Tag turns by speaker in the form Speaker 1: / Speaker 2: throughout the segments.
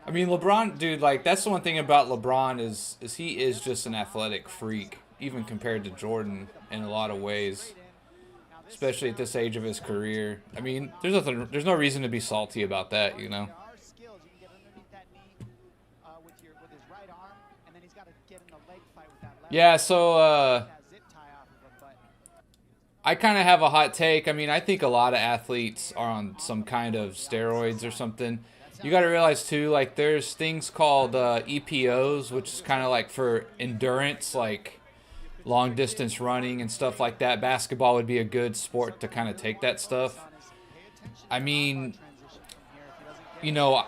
Speaker 1: I mean, LeBron, dude, like that's the one thing about LeBron is he is just an athletic freak, even compared to Jordan in a lot of ways, especially at this age of his career. I mean, there's no reason to be salty about that, you know. Yeah, so I kind of have a hot take. I mean, I think a lot of athletes are on some kind of steroids or something. You got to realize too, like there's things called EPOs, which is kind of like for endurance, like long distance running and stuff like that. Basketball would be a good sport to kind of take that stuff. I mean, you know,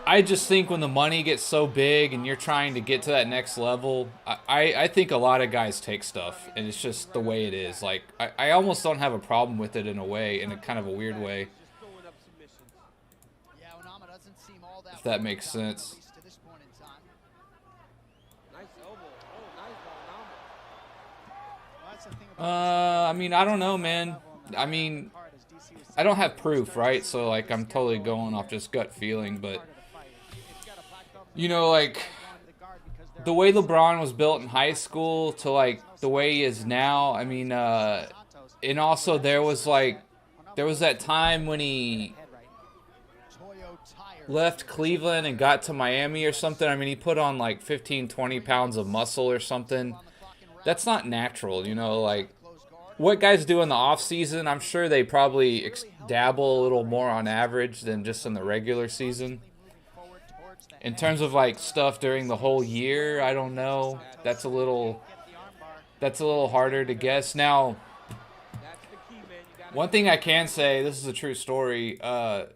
Speaker 1: I just think when the money gets so big and you're trying to get to that next level, I think a lot of guys take stuff, and it's just the way it is. Like, I almost don't have a problem with it in a way, in a kind of a weird way, if that makes sense. I mean, I don't know, man. I mean, I don't have proof, right? So, like, I'm totally going off just gut feeling, but, you know, like, the way LeBron was built in high school to like the way he is now. I mean, and also there was that time when he left Cleveland and got to Miami or something. I mean, he put on like 15, 20 pounds of muscle or something. That's not natural, you know, like what guys do in the off season, I'm sure they probably dabble a little more on average than just in the regular season. In terms of like stuff during the whole year, I don't know. That's a little harder to guess. Now, one thing I can say, this is a true story. So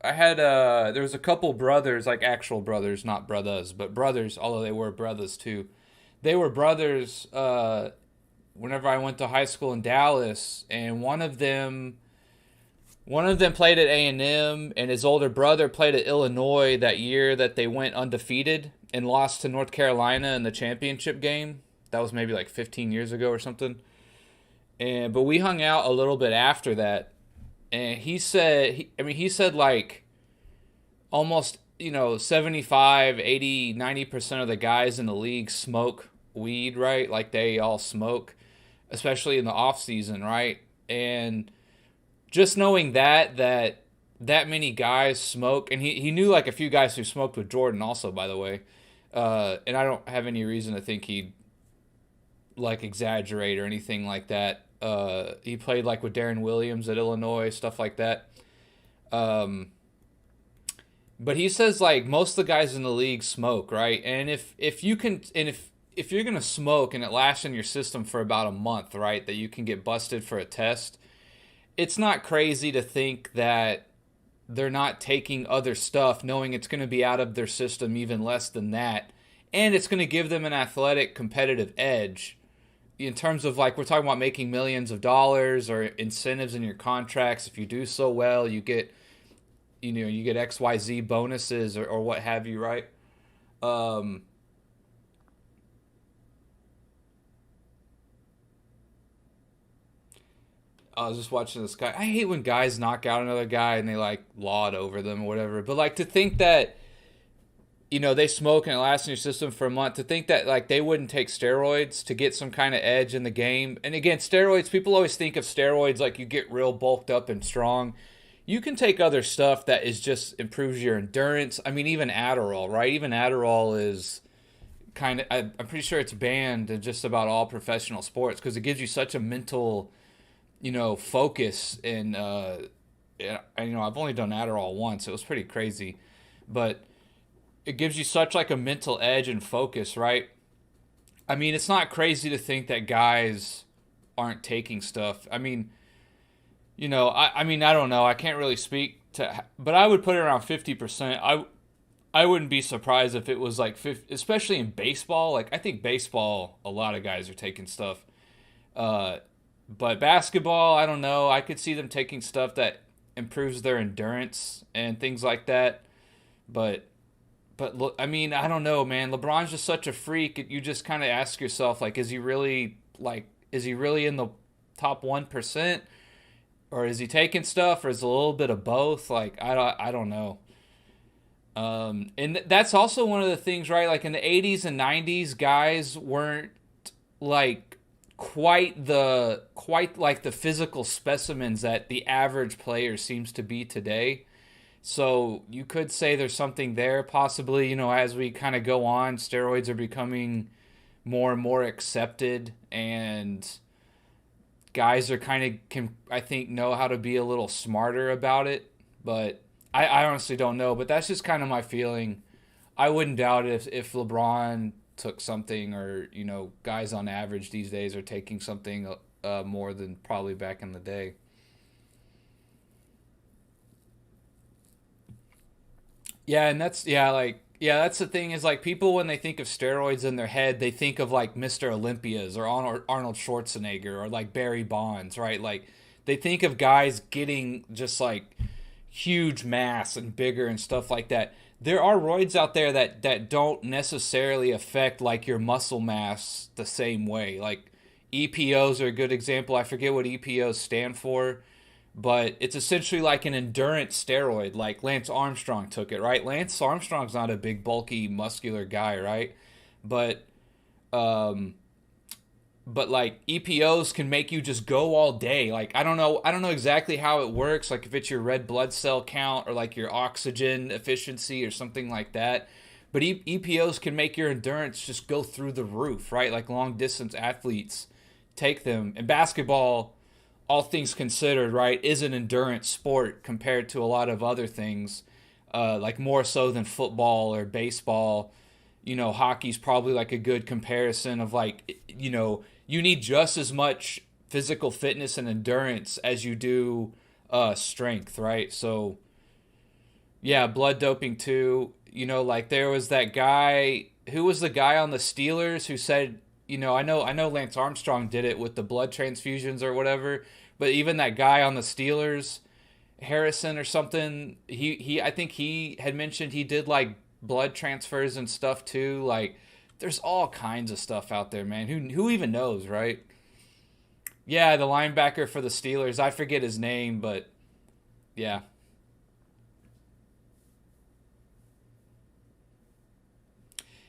Speaker 1: there was a couple brothers, like actual brothers, not brothers, but brothers, although they were brothers too. They were brothers whenever I went to high school in Dallas, and one of them played at A&M, and his older brother played at Illinois that year that they went undefeated and lost to North Carolina in the championship game. That was maybe like 15 years ago or something. But we hung out a little bit after that, and he said like almost 75, 80, 90% of the guys in the league smoke weed, right? Like they all smoke, especially in the off season, right? And just knowing that many guys smoke, and he knew like a few guys who smoked with Jordan also, by the way. And I don't have any reason to think he'd like exaggerate or anything like that. He played like with Darren Williams at Illinois, stuff like that. Um, but he says like most of the guys in the league smoke, right? And if you can, and if you're gonna smoke and it lasts in your system for about a month, right, that you can get busted for a test, it's not crazy to think that they're not taking other stuff, knowing it's going to be out of their system even less than that. And it's going to give them an athletic competitive edge in terms of like we're talking about making millions of dollars or incentives in your contracts. If you do so well, you get XYZ bonuses or what have you, right? Um, I was just watching this guy. I hate when guys knock out another guy and they like laud over them or whatever. But like to think that they smoke and it lasts in your system for a month. To think that like they wouldn't take steroids to get some kind of edge in the game. And again, steroids. People always think of steroids like you get real bulked up and strong. You can take other stuff that is just improves your endurance. I mean, even Adderall, right? Even Adderall is kind of. I'm pretty sure it's banned in just about all professional sports because it gives you such a mental focus and I've only done Adderall once. It was pretty crazy, but it gives you such like a mental edge and focus, right? I mean, it's not crazy to think that guys aren't taking stuff. I mean, I mean, I don't know. I can't really speak to, but I would put it around 50%. I wouldn't be surprised if it was like 50, especially in baseball. Like I think baseball, a lot of guys are taking stuff. Uh, but basketball, I don't know. I could see them taking stuff that improves their endurance and things like that. But look, I mean, I don't know, man. LeBron's just such a freak. You just kind of ask yourself, like, is he really in the top 1%? or is he taking stuff, or is it a little bit of both? Like I don't know. And that's also one of the things, right? Like in the 80s and 90s, guys weren't like quite like the physical specimens that the average player seems to be today. So you could say there's something there, possibly. As we kind of go on, steroids are becoming more and more accepted, and guys are kind of can, I think, know how to be a little smarter about it. But I honestly don't know. But that's just kind of my feeling. I wouldn't doubt it if LeBron took something, or guys on average these days are taking something more than probably back in the day. Yeah, and that's the thing, is like people, when they think of steroids in their head, they think of like Mr. Olympias or Arnold Schwarzenegger or like Barry Bonds, right? Like they think of guys getting just like huge mass and bigger and stuff like that. There are roids out there that don't necessarily affect like your muscle mass the same way. Like EPOs are a good example. I forget what EPOs stand for, but it's essentially like an endurance steroid. Like Lance Armstrong took it, right? Lance Armstrong's not a big, bulky, muscular guy, right? But um, but like EPOs can make you just go all day. Like I don't know exactly how it works, like if it's your red blood cell count or like your oxygen efficiency or something like that. But EPOs can make your endurance just go through the roof, right? Like long distance athletes take them. And basketball, all things considered, right, is an endurance sport compared to a lot of other things, like more so than football or baseball. Hockey's probably like a good comparison of like, you need just as much physical fitness and endurance as you do strength, right? So, yeah, blood doping too. Like there was that guy, who was the guy on the Steelers who said, I know Lance Armstrong did it with the blood transfusions or whatever, but even that guy on the Steelers, Harrison or something, he I think he had mentioned he did like blood transfers and stuff too. Like there's all kinds of stuff out there, man. Who even knows, right? Yeah, the linebacker for the Steelers, I forget his name, but yeah.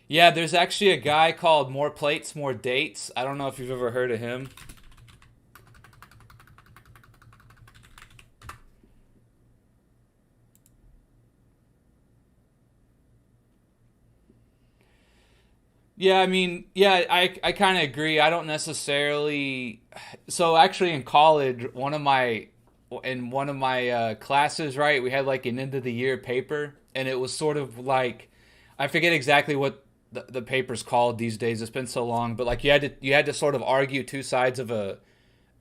Speaker 1: Yeah, there's actually a guy called More Plates, More Dates. I don't know if you've ever heard of him. Yeah, I mean, yeah, I kind of agree. I don't necessarily. So actually, in college, one of my classes, right, we had like an end of the year paper, and it was sort of like, I forget exactly what the paper's called these days. It's been so long, but like you had to sort of argue two sides of a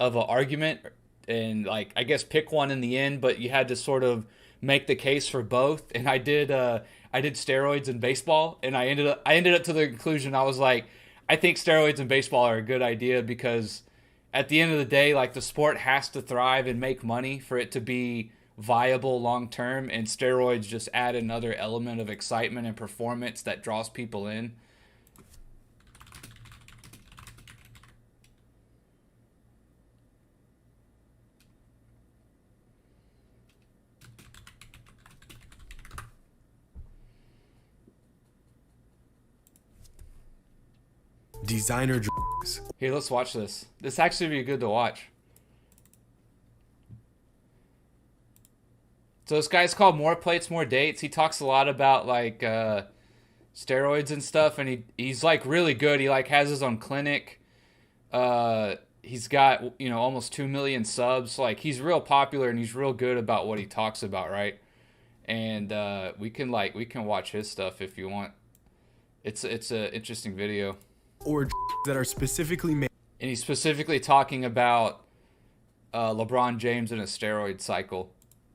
Speaker 1: argument, and like I guess pick one in the end, but you had to sort of make the case for both. And I did steroids in baseball, and I ended up to the conclusion, I was like, I think steroids in baseball are a good idea, because at the end of the day, like the sport has to thrive and make money for it to be viable long term, and steroids just add another element of excitement and performance that draws people in.
Speaker 2: Designer drugs.
Speaker 1: Here, let's watch this. This actually be good to watch. So this guy's called More Plates, More Dates. He talks a lot about like steroids and stuff, and he's like really good. He like has his own clinic. He's got almost 2 million subs. Like he's real popular, and he's real good about what he talks about, right? And we can watch his stuff if you want. It's a interesting video,
Speaker 2: Or that are specifically made
Speaker 1: and he's specifically talking about LeBron James and a steroid cycle.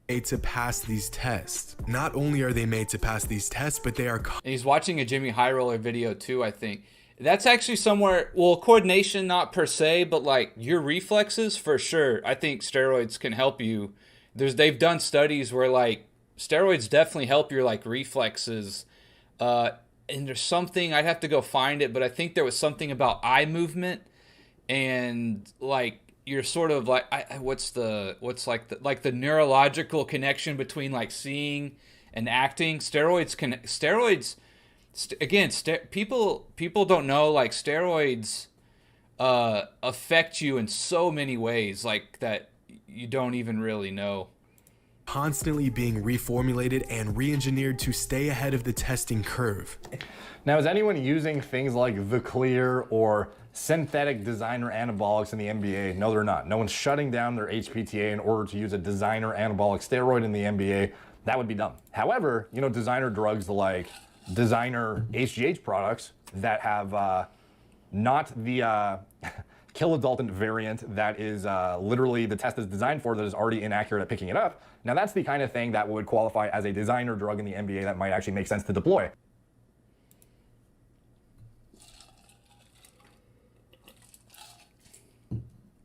Speaker 2: to pass these tests. Not only are they made to pass these tests, but they are
Speaker 1: And he's watching a Jimmy High Roller video too, I think. That's actually somewhere, well, coordination not per se, but like your reflexes for sure. I think steroids can help you. They've done studies where like steroids definitely help your like reflexes. Uh, and there's something, I'd have to go find it, but I think there was something about eye movement, and like you're sort of like what's the neurological connection between like seeing and acting. People don't know, like, steroids affect you in so many ways, like, that you don't even really know.
Speaker 2: Constantly being reformulated and re-engineered to stay ahead of the testing curve.
Speaker 3: Now, is anyone using things like the Clear or synthetic designer anabolics in the NBA? No, they're not. No one's shutting down their HPTA in order to use a designer anabolic steroid in the NBA. That would be dumb. However, you know, designer drugs like designer HGH products that have not the kilodalton variant that is literally the test is designed for, that is already inaccurate at picking it up. Now, that's the kind of thing that would qualify as a designer drug in the NBA that might actually make sense to deploy.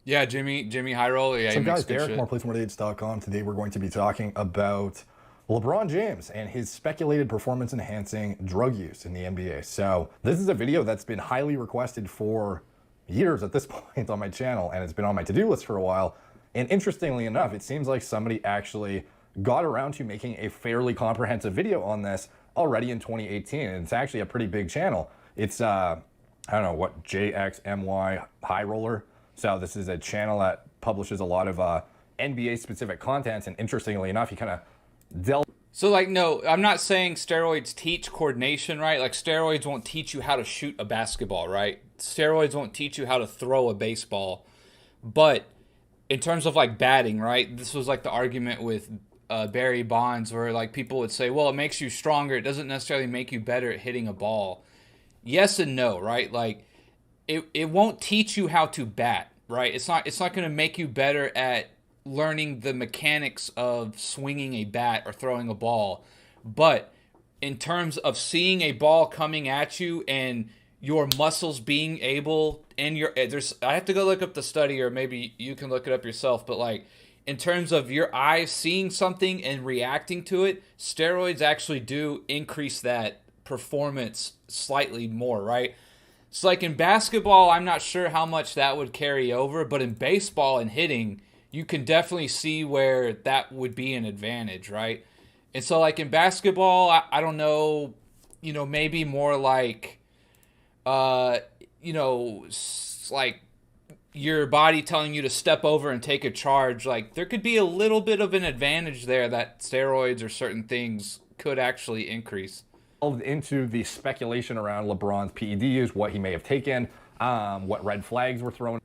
Speaker 1: Yeah, Jimmy High Roll. Yeah,
Speaker 3: so guys, Derek, more PlayForMoreDates.com. Today we're going to be talking about LeBron James and his speculated performance-enhancing drug use in the NBA. So this is a video that's been highly requested for years at this point on my channel, and it's been on my to-do list for a while. And interestingly enough, it seems like somebody actually got around to making a fairly comprehensive video on this already in 2018, and it's actually a pretty big channel. It's I don't know what, JXMY High Roller. So this is a channel that publishes a lot of NBA specific content, and interestingly enough, he kind of delved.
Speaker 1: So, like, no, I'm not saying steroids teach coordination, right? Like, steroids won't teach you how to shoot a basketball, right? Steroids won't teach you how to throw a baseball. But in terms of, like, batting, right? This was, like, the argument with Barry Bonds, where, like, people would say, well, it makes you stronger. It doesn't necessarily make you better at hitting a ball. Yes and no, right? Like, it won't teach you how to bat, right? It's not going to make you better at learning the mechanics of swinging a bat or throwing a ball. But in terms of seeing a ball coming at you and your muscles being able, and I have to go look up the study, or maybe you can look it up yourself, but like, in terms of your eyes seeing something and reacting to it, steroids actually do increase that performance slightly more, right? So like in basketball, I'm not sure how much that would carry over, but in baseball and hitting, you can definitely see where that would be an advantage, right? And so, like, in basketball, I don't know, you know, maybe more like, you know, like your body telling you to step over and take a charge. Like, there could be a little bit of an advantage there that steroids or certain things could actually increase.
Speaker 3: Into the speculation around LeBron's PED use, what he may have taken, what red flags were thrown.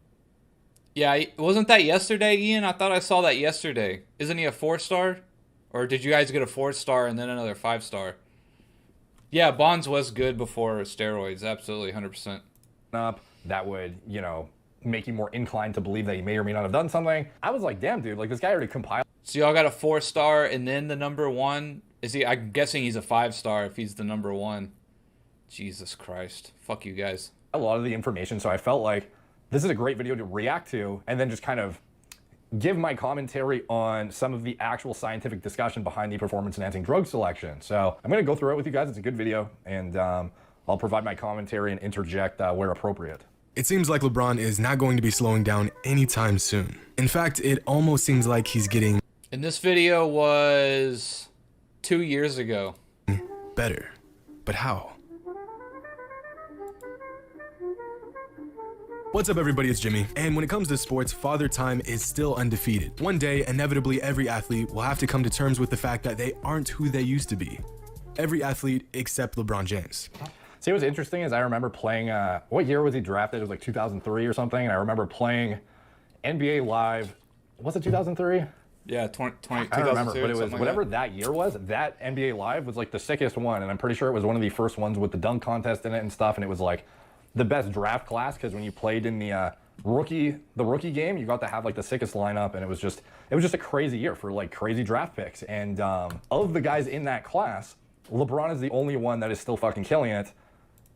Speaker 1: Yeah, wasn't that yesterday, Ian? I thought I saw that yesterday. Isn't he a 4-star? Or did you guys get a 4-star and then another 5-star? Yeah, Bonds was good before steroids. Absolutely, 100%.
Speaker 3: Up, that would, you know, make you more inclined to believe that he may or may not have done something. I was like, damn, dude, like, this guy already compiled.
Speaker 1: So y'all got a 4-star and then the number 1? Is he? I'm guessing he's a 5-star if he's the number 1. Jesus Christ. Fuck you guys.
Speaker 3: A lot of the information, so I felt like this is a great video to react to and then just kind of give my commentary on some of the actual scientific discussion behind the performance-enhancing drug selection. So I'm going to go through it with you guys. It's a good video, and I'll provide my commentary and interject where appropriate.
Speaker 2: It seems like LeBron is not going to be slowing down anytime soon. In fact, it almost seems like he's getting...
Speaker 1: And this video was 2 years ago.
Speaker 2: ...better. But how? What's up, everybody? It's Jimmy. And when it comes to sports, Father Time is still undefeated. One day, inevitably, every athlete will have to come to terms with the fact that they aren't who they used to be. Every athlete except LeBron James.
Speaker 3: See, what's interesting is I remember playing, what year was he drafted? It was like 2003 or something. And I remember playing NBA Live. Was it 2003?
Speaker 1: Yeah, 2002.
Speaker 3: I don't remember, but it was
Speaker 1: like
Speaker 3: whatever that year was. That NBA Live was like the sickest one. And I'm pretty sure it was one of the first ones with the dunk contest in it and stuff. And it was like the best draft class, because when you played in the rookie game, you got to have like the sickest lineup, and it was just a crazy year for like crazy draft picks. And of the guys in that class, LeBron is the only one that is still fucking killing it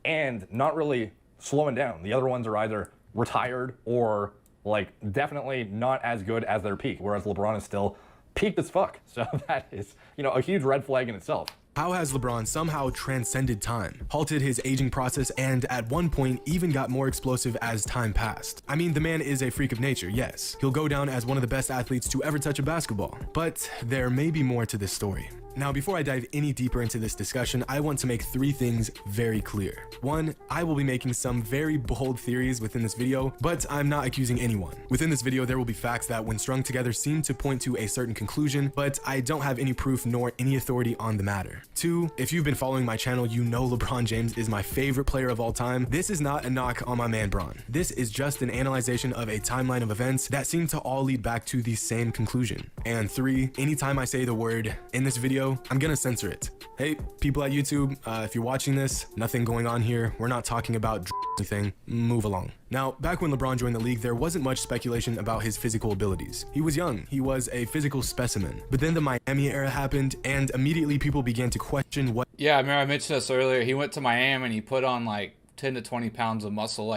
Speaker 3: and not really slowing down. The other ones are either retired or like definitely not as good as their peak, whereas LeBron is still peaked as fuck. So that is, you know, a huge red flag in itself.
Speaker 2: How has LeBron somehow transcended time, halted his aging process, and at one point even got more explosive as time passed? I mean, the man is a freak of nature, yes. He'll go down as one of the best athletes to ever touch a basketball. But there may be more to this story. Now, before I dive any deeper into this discussion, I want to make 3 things very clear. 1, I will be making some very bold theories within this video, but I'm not accusing anyone. Within this video, there will be facts that, when strung together, seem to point to a certain conclusion, but I don't have any proof nor any authority on the matter. 2, if you've been following my channel, you know LeBron James is my favorite player of all time. This is not a knock on my man Bron. This is just an analyzation of a timeline of events that seem to all lead back to the same conclusion. And 3, anytime I say the word in this video, I'm gonna censor it. Hey, people at YouTube, if you're watching this, nothing going on here. We're not talking about anything. Move along. Now, back when LeBron joined the league, there wasn't much speculation about his physical abilities. He was young, he was a physical specimen. But then the Miami era happened, and immediately people began to question what—
Speaker 1: Yeah, I remember I mentioned this earlier. He went to Miami and he put on like 10 to 20 pounds of muscle.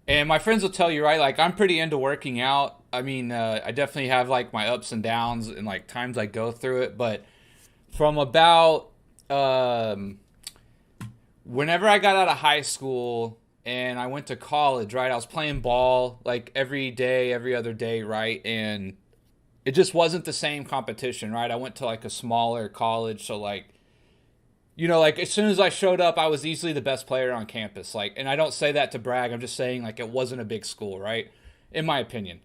Speaker 1: And my friends will tell you, right? Like, I'm pretty into working out. I mean, I definitely have like my ups and downs and like times I go through it. But from about whenever I got out of high school and I went to college, right? I was playing ball like every day, every other day, right? And it just wasn't the same competition, right? I went to like a smaller college, so like, you know, like as soon as I showed up, I was easily the best player on campus. Like, and I don't say that to brag. I'm just saying like it wasn't a big school, right? In my opinion,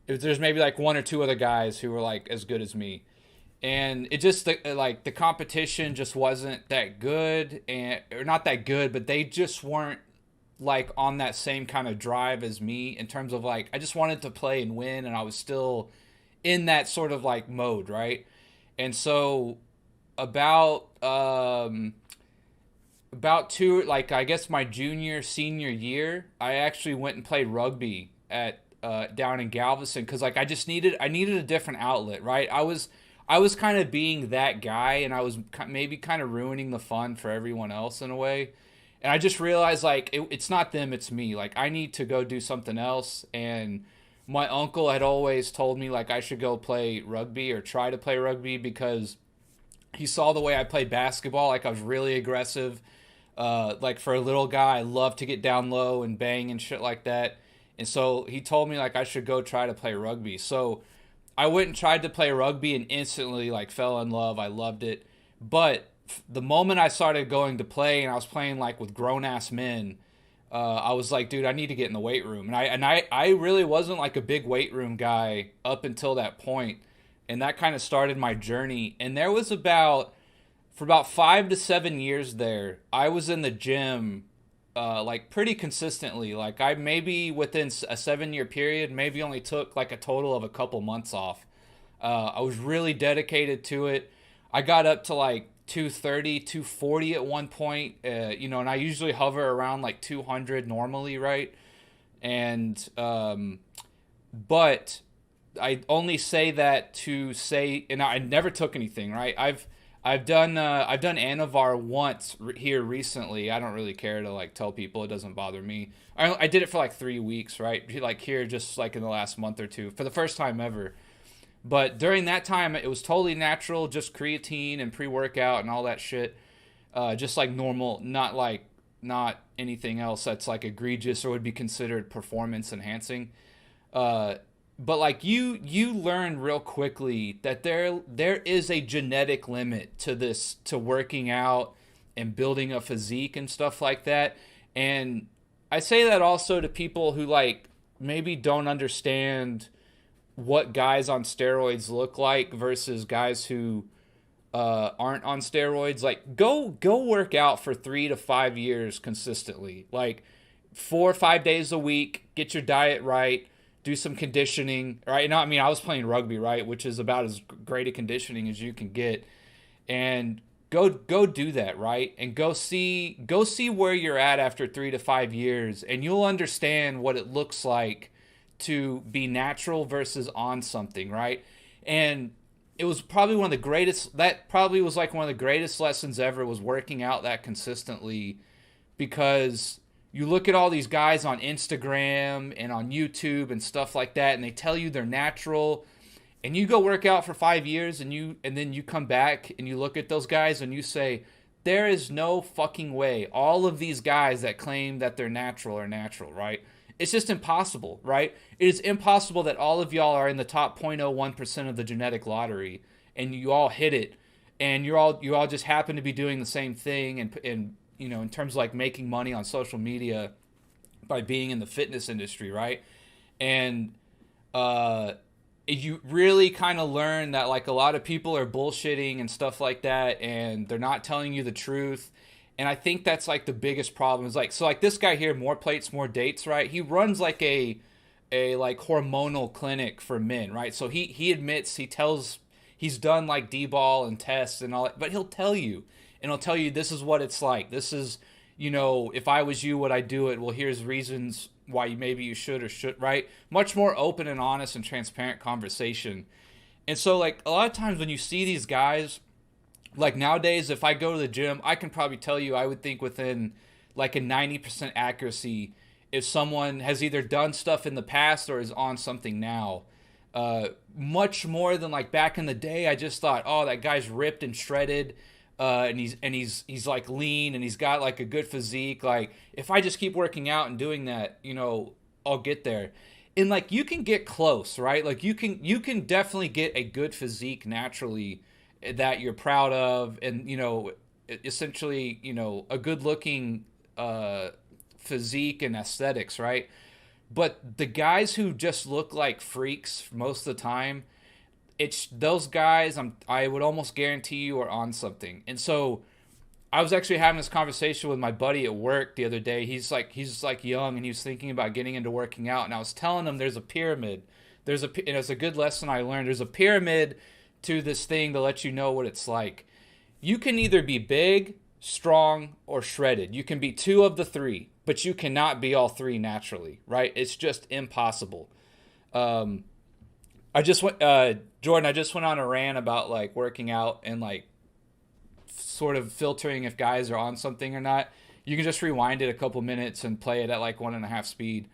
Speaker 1: there's maybe like 1 or 2 other guys who were like as good as me. And it just, like, the competition just wasn't that good, or not that good, but they just weren't, like, on that same kind of drive as me in terms of, like, I just wanted to play and win, and I was still in that sort of, like, mode, right? And so about like, I guess my senior year, I actually went and played rugby at down in Galveston because, like, I needed a different outlet, right? I was kind of being that guy, and I was maybe kind of ruining the fun for everyone else in a way. And I just realized, like, it's not them, it's me. Like, I need to go do something else. And my uncle had always told me, like, I should go play rugby or try to play rugby because he saw the way I played basketball. Like, I was really aggressive. Like, for a little guy, I love to get down low and bang and shit like that. And so he told me, like, I should go try to play rugby. So I went and tried to play rugby and instantly, like, fell in love. I loved it. But the moment I started going to play and I was playing, like, with grown-ass men, I was like, dude, I need to get in the weight room. And I really wasn't, like, a big weight room guy up until that point. And that kind of started my journey. And there was for about 5 to 7 years there, I was in the gym like pretty consistently. Like, I maybe within a 7-year period maybe only took like a total of a couple months off. I was really dedicated to it. I got up to like 230, 240 at one point, you know, and I usually hover around like 200 normally, right? And but I only say that to say, and I never took anything, right? I've done Anavar once here recently. I don't really care to like tell people. It doesn't bother me. I did it for like 3 weeks, right? Like here, just like in the last month or two, for the first time ever. But during that time, it was totally natural, just creatine and pre-workout and all that shit, just like normal, not anything else that's like egregious or would be considered performance enhancing. But like you learn real quickly that there is a genetic limit to this, to working out and building a physique and stuff like that. And I say that also to people who like maybe don't understand what guys on steroids look like versus guys who aren't on steroids. Like go work out for 3 to 5 years consistently, like 4 or 5 days a week, get your diet right, do some conditioning, right? Now, I mean, I was playing rugby, right, which is about as great a conditioning as you can get, and go do that, right? And go see where you're at after 3 to 5 years, and you'll understand what it looks like to be natural versus on something, right? And it was probably one of the greatest, that probably was like one of the greatest lessons ever, was working out that consistently, because you look at all these guys on Instagram and on YouTube and stuff like that, and they tell you they're natural, and you go work out for 5 years, and then you come back and you look at those guys and you say, there is no fucking way all of these guys that claim that they're natural are natural, right? It's just impossible, right? It is impossible that all of y'all are in the top 0.01% of the genetic lottery and you all hit it, and you all just happen to be doing the same thing, and you know, in terms of like making money on social media by being in the fitness industry, right? And you really kind of learn that like a lot of people are bullshitting and stuff like that, and they're not telling you the truth. And I think that's like the biggest problem is like, so like this guy here, More Plates, More Dates, right? He runs like a like hormonal clinic for men, right? So he admits, he's done like D-ball and tests and all that, but he'll tell you, and he'll tell you, this is what it's like. This is, you know, if I was you, would I do it? Well, here's reasons why maybe you should or should, right? Much more open and honest and transparent conversation. And so like a lot of times when you see these guys, like nowadays, if I go to the gym, I can probably tell you, I would think within like a 90% accuracy if someone has either done stuff in the past or is on something now. Much more than like back in the day, I just thought, oh, that guy's ripped and shredded, and he's like lean and he's got like a good physique. Like if I just keep working out and doing that, you know, I'll get there. And like you can get close, right? Like you can definitely get a good physique naturally that you're proud of, and you know, essentially, you know, a good looking physique and aesthetics, right? But the guys who just look like freaks most of the time, it's those guys I would almost guarantee you are on something. And so I was actually having this conversation with my buddy at work the other day. He's like young, and he was thinking about getting into working out, and I was telling him there's a pyramid. And it's a good lesson I learned. There's a pyramid to this thing to let you know what it's like. You can either be big, strong, or shredded. You can be two of the three, but you cannot be all three naturally, right? It's just impossible. Jordan, I just went on a rant about like working out and like sort of filtering if guys are on something or not. You can just rewind it a couple minutes and play it at like 1.5 speed.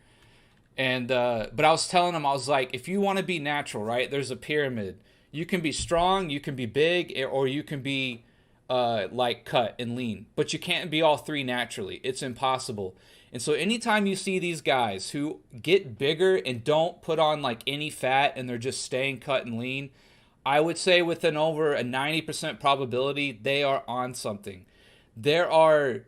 Speaker 1: And but I was telling him, I was like, if you want to be natural, right? There's a pyramid. You can be strong, you can be big, or you can be like cut and lean, but you can't be all three naturally. It's impossible. And so anytime you see these guys who get bigger and don't put on like any fat and they're just staying cut and lean, I would say within over a 90% probability they are on something. There are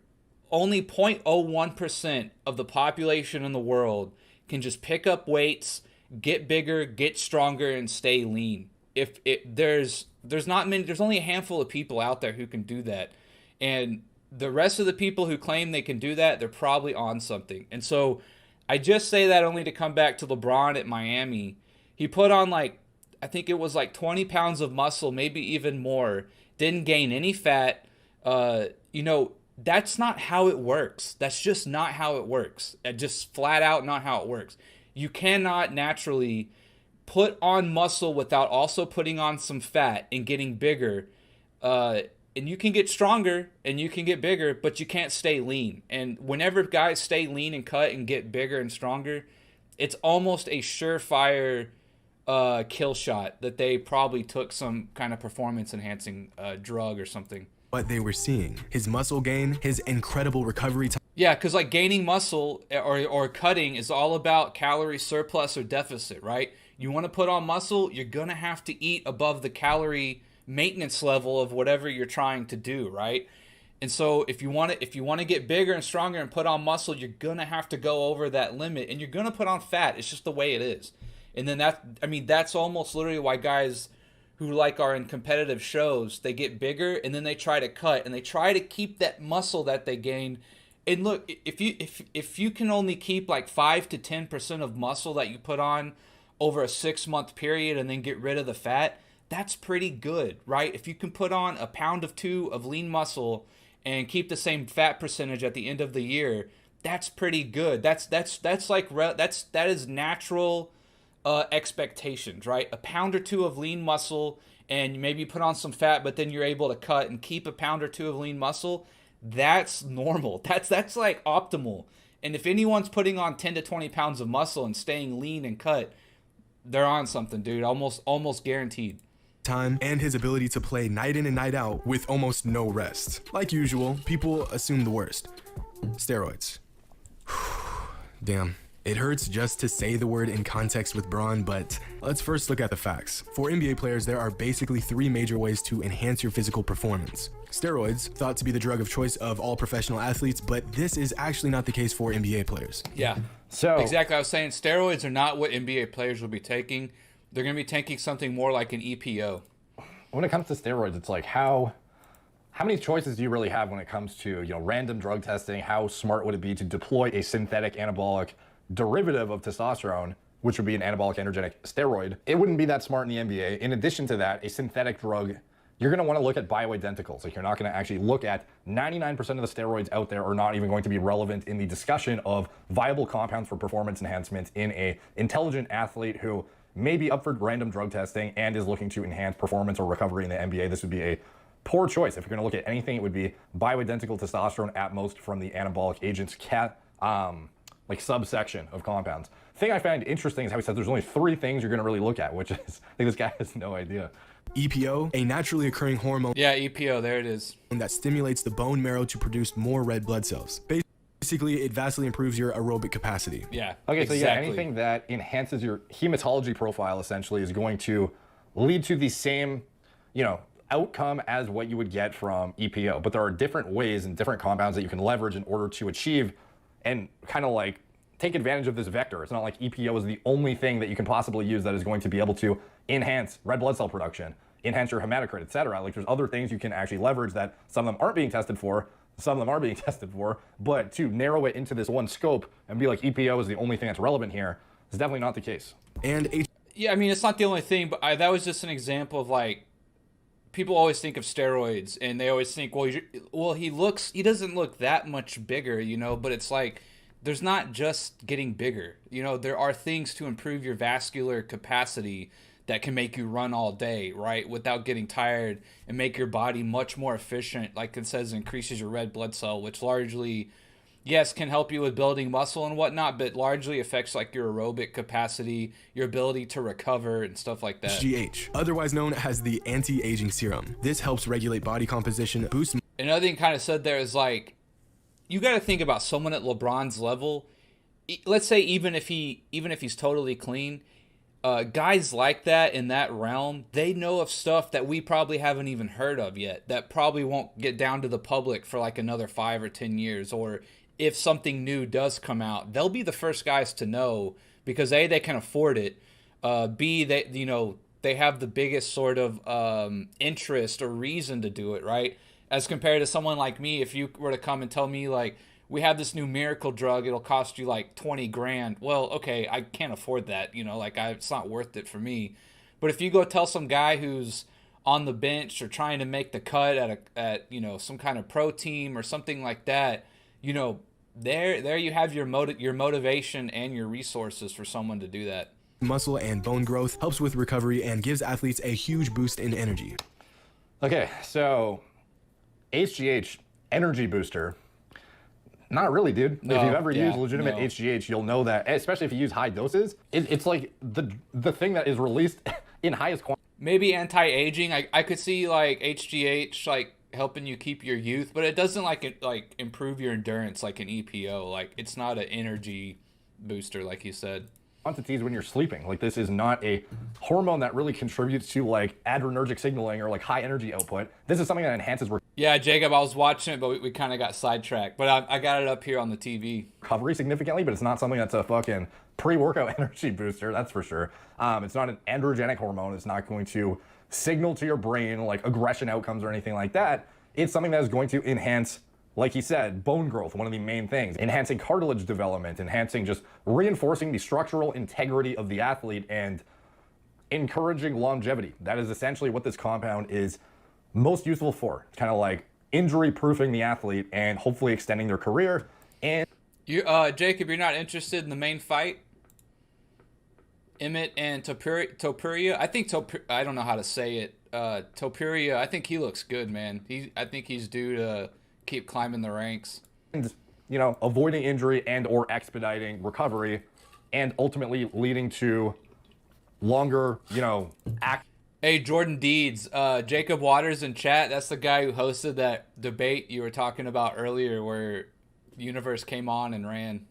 Speaker 1: only 0.01% of the population in the world can just pick up weights, get bigger, get stronger, and stay lean. If there's not many, there's only a handful of people out there who can do that, and the rest of the people who claim they can do that, they're probably on something. And so I just say that only to come back to LeBron at Miami. He put on like, I think it was like 20 pounds of muscle, maybe even more, didn't gain any fat. You know, that's not how it works. That's just not how it works. Just flat out not how it works. You cannot naturally put on muscle without also putting on some fat and getting bigger. And you can get stronger and you can get bigger, but you can't stay lean. And whenever guys stay lean and cut and get bigger and stronger, it's almost a surefire kill shot that they probably took some kind of performance enhancing drug or something.
Speaker 2: What they were seeing, his muscle gain, his incredible recovery time.
Speaker 1: Yeah, because like gaining muscle or cutting is all about calorie surplus or deficit, right? You want to put on muscle, you're going to have to eat above the calorie maintenance level of whatever you're trying to do, right? And so if you want to get bigger and stronger and put on muscle, you're going to have to go over that limit, and you're going to put on fat. It's just the way it is. And then that's almost literally why guys who like are in competitive shows, they get bigger and then they try to cut and they try to keep that muscle that they gained. And look, if you can only keep like 5 to 10% of muscle that you put on over a 6-month period and then get rid of the fat, that's pretty good, right? If you can put on 1 pound or 2 of lean muscle and keep the same fat percentage at the end of the year, that's pretty good. That is natural expectations, right? 1 pound or 2 of lean muscle and maybe put on some fat, but then you're able to cut and keep 1 pound or 2 of lean muscle. That's normal. That's like optimal. And if anyone's putting on 10 to 20 pounds of muscle and staying lean and cut, They're on something, dude. Almost guaranteed.
Speaker 2: time and his ability to play night in and night out with almost no rest. Like usual, people assume the worst. Steroids. Damn. It hurts just to say the word in context with Bron, but let's first look at the facts. For NBA players, there are basically 3 major ways to enhance your physical performance. Steroids, thought to be the drug of choice of all professional athletes, but this is actually not the case for NBA players.
Speaker 1: Yeah. So exactly, I was saying steroids are not what NBA players will be taking. They're going to be taking something more like an EPO.
Speaker 3: When it comes to steroids, it's like how many choices do you really have when it comes to, random drug testing? How smart would it be to deploy a synthetic anabolic derivative of testosterone, which would be an anabolic androgenic steroid? It wouldn't be that smart in the NBA. In addition to that, a synthetic drug, you're going to want to look at bioidenticals. Like, you're not going to actually look at 99% of the steroids out there are not even going to be relevant in the discussion of viable compounds for performance enhancement in a intelligent athlete who may be up for random drug testing and is looking to enhance performance or recovery in the NBA. This would be a poor choice. If you're going to look at anything, it would be bioidentical testosterone at most from the anabolic agents subsection of compounds. The thing I find interesting is how he said there's only 3 things you're going to really look at, which is, I think this guy has no idea.
Speaker 2: EPO, a naturally occurring hormone.
Speaker 1: Yeah, EPO, there it is.
Speaker 2: That stimulates the bone marrow to produce more red blood cells. Basically, it vastly improves your aerobic capacity.
Speaker 1: Yeah.
Speaker 3: Okay,
Speaker 1: exactly.
Speaker 3: So yeah, anything that enhances your hematology profile essentially is going to lead to the same, outcome as what you would get from EPO. But there are different ways and different compounds that you can leverage in order to achieve and kind of like take advantage of this vector. It's not like EPO is the only thing that you can possibly use that is going to be able to enhance red blood cell production, enhance your hematocrit, etc. Like, there's other things you can actually leverage that some of them aren't being tested for, some of them are being tested for, but to narrow it into this one scope and be like EPO is the only thing that's relevant here is definitely not the case.
Speaker 2: And
Speaker 1: yeah, I mean, it's not the only thing, but that was just an example of, like, people always think of steroids and they always think, he doesn't look that much bigger, but it's like, there's not just getting bigger. There are things to improve your vascular capacity that can make you run all day, right, without getting tired, and make your body much more efficient. Like it says, increases your red blood cell, which largely, yes, can help you with building muscle and whatnot, but largely affects like your aerobic capacity, your ability to recover and stuff like that.
Speaker 2: HGH, otherwise known as the anti-aging serum. This helps regulate body composition, boost.
Speaker 1: Another thing kind of said there is, like, you got to think about someone at LeBron's level. Let's say even if he's totally clean, guys like that in that realm, they know of stuff that we probably haven't even heard of yet, that probably won't get down to the public for like another 5 or 10 years. Or if something new does come out, they'll be the first guys to know because A, they can afford it. B, they have the biggest sort of interest or reason to do it, right? As compared to someone like me, if you were to come and tell me, like, we have this new miracle drug, it'll cost you like 20 grand. Well, okay, I can't afford that, it's not worth it for me. But if you go tell some guy who's on the bench or trying to make the cut at some kind of pro team or something like that, there you have your motivation and your resources for someone to do that.
Speaker 2: Muscle and bone growth, helps with recovery, and gives athletes a huge boost in energy.
Speaker 3: Okay, so HGH, energy booster. Not really, dude.
Speaker 1: No,
Speaker 3: if you've ever used legitimate
Speaker 1: no.
Speaker 3: HGH, you'll know that, especially if you use high doses, it's like the thing that is released in highest quantity.
Speaker 1: Maybe anti-aging. I could see like HGH like helping you keep your youth, but it doesn't like improve your endurance like an EPO. Like, it's not an energy booster like you said.
Speaker 3: Quantities when you're sleeping. Like, this is not a hormone that really contributes to like adrenergic signaling or like high energy output. This is something that enhances
Speaker 1: Yeah, Jacob, I was watching it, but we kind of got sidetracked. But I got it up here on the TV.
Speaker 3: recovery significantly, but it's not something that's a fucking pre-workout energy booster, that's for sure. It's not an androgenic hormone. It's not going to signal to your brain like aggression outcomes or anything like that. It's something that is going to enhance, like he said, bone growth, one of the main things, enhancing cartilage development, enhancing just reinforcing the structural integrity of the athlete and encouraging longevity. That is essentially what this compound is most useful for. It's kind of like injury proofing the athlete and hopefully extending their career. And
Speaker 1: You, Jacob, you're not interested in the main fight? Emmett and Topuria? I think I don't know how to say it. Topuria, I think he looks good, man. I think he's due to keep climbing the ranks.
Speaker 3: Avoiding injury and or expediting recovery and ultimately leading to longer, you know,
Speaker 1: Hey, Jordan Deeds, Jacob Waters in chat. That's the guy who hosted that debate you were talking about earlier, where Universe came on and ran.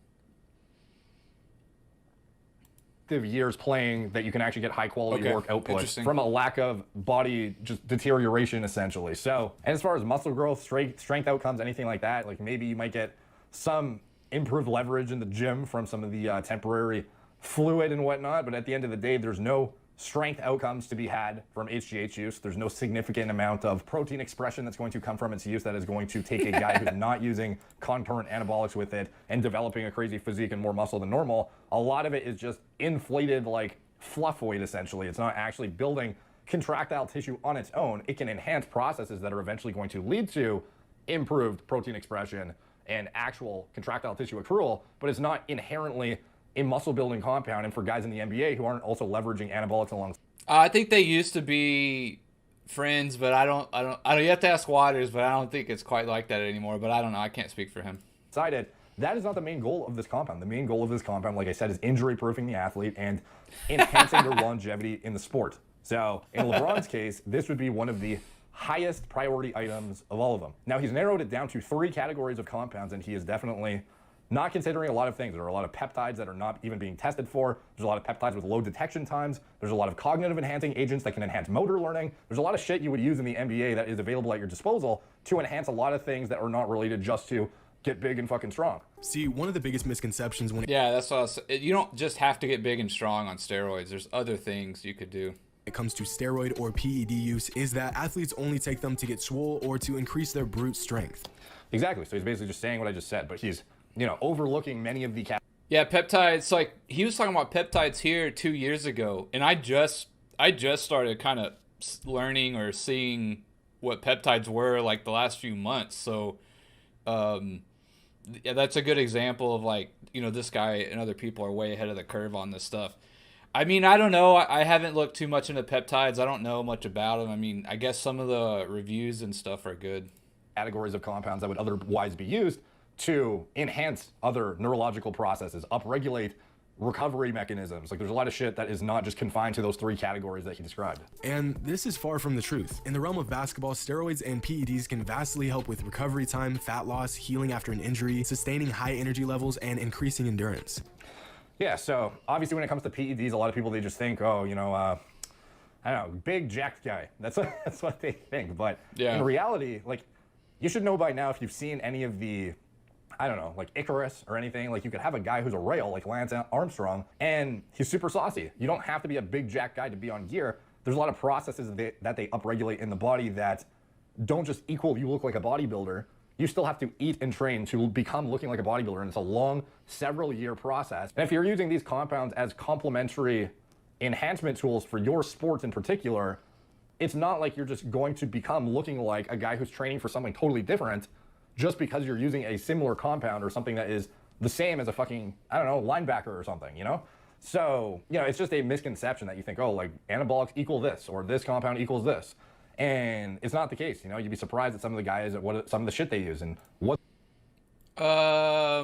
Speaker 3: Years playing that you can actually get high quality work output from a lack of body just deterioration essentially. So, and as far as muscle growth, strength outcomes, anything like that, like maybe you might get some improved leverage in the gym from some of the temporary fluid and whatnot, but at the end of the day, there's no strength outcomes to be had from HGH use. There's no significant amount of protein expression that's going to come from its use that is going to take a guy who's not using concurrent anabolics with it and developing a crazy physique and more muscle than normal. A lot of it is just inflated like fluff weight essentially. It's not actually building contractile tissue on its own. It can enhance processes that are eventually going to lead to improved protein expression and actual contractile tissue accrual, but it's not inherently a muscle building compound. And for guys in the NBA who aren't also leveraging anabolics along,
Speaker 1: I think they used to be friends, but I don't. You have to ask Waters, but I don't think it's quite like that anymore. But I don't know. I can't speak for him.
Speaker 3: Decided that is not the main goal of this compound. The main goal of this compound, like I said, is injury proofing the athlete and enhancing their longevity in the sport. So in LeBron's case, this would be one of the highest priority items of all of them. Now he's narrowed it down to 3 categories of compounds, and he is definitely not considering a lot of things. There are a lot of peptides that are not even being tested for. There's a lot of peptides with low detection times. There's a lot of cognitive enhancing agents that can enhance motor learning. There's a lot of shit you would use in the NBA that is available at your disposal to enhance a lot of things that are not related just to get big and fucking strong.
Speaker 2: See, one of the biggest misconceptions when
Speaker 1: that's what I was, you don't just have to get big and strong on steroids. There's other things you could do.
Speaker 2: it comes to steroid or PED use is that athletes only take them to get swole or to increase their brute strength.
Speaker 3: Exactly. So he's basically just saying what I just said, but he's, overlooking many of the
Speaker 1: Yeah, peptides, like he was talking about peptides here 2 years ago, and I just started kind of learning or seeing what peptides were like the last few months. So yeah, that's a good example of like, this guy and other people are way ahead of the curve on this stuff. I mean, I don't know. I haven't looked too much into peptides. I don't know much about them. I mean, I guess some of the reviews and stuff are good.
Speaker 3: categories of compounds that would otherwise be used to enhance other neurological processes, upregulate recovery mechanisms. Like, there's a lot of shit that is not just confined to those 3 categories that he described.
Speaker 2: And this is far from the truth. In the realm of basketball, steroids and PEDs can vastly help with recovery time, fat loss, healing after an injury, sustaining high energy levels, and increasing endurance.
Speaker 3: Yeah, so obviously when it comes to PEDs, a lot of people, they just think, I don't know, big jacked guy. That's what they think. But in reality, like, you should know by now if you've seen any of the, I don't know, like Icarus or anything. Like, you could have a guy who's a rail, like Lance Armstrong, and he's super saucy. You don't have to be a big jack guy to be on gear. There's a lot of processes that they upregulate in the body that don't just equal you look like a bodybuilder. You still have to eat and train to become looking like a bodybuilder, and it's a long, several-year process. And if you're using these compounds as complementary enhancement tools for your sport in particular, it's not like you're just going to become looking like a guy who's training for something totally different just because you're using a similar compound or something that is the same as a fucking, I don't know, linebacker or something, So, it's just a misconception that you think, like anabolics equal this or this compound equals this. And it's not the case. You'd be surprised at some of the guys at some of the shit they use and what.
Speaker 1: So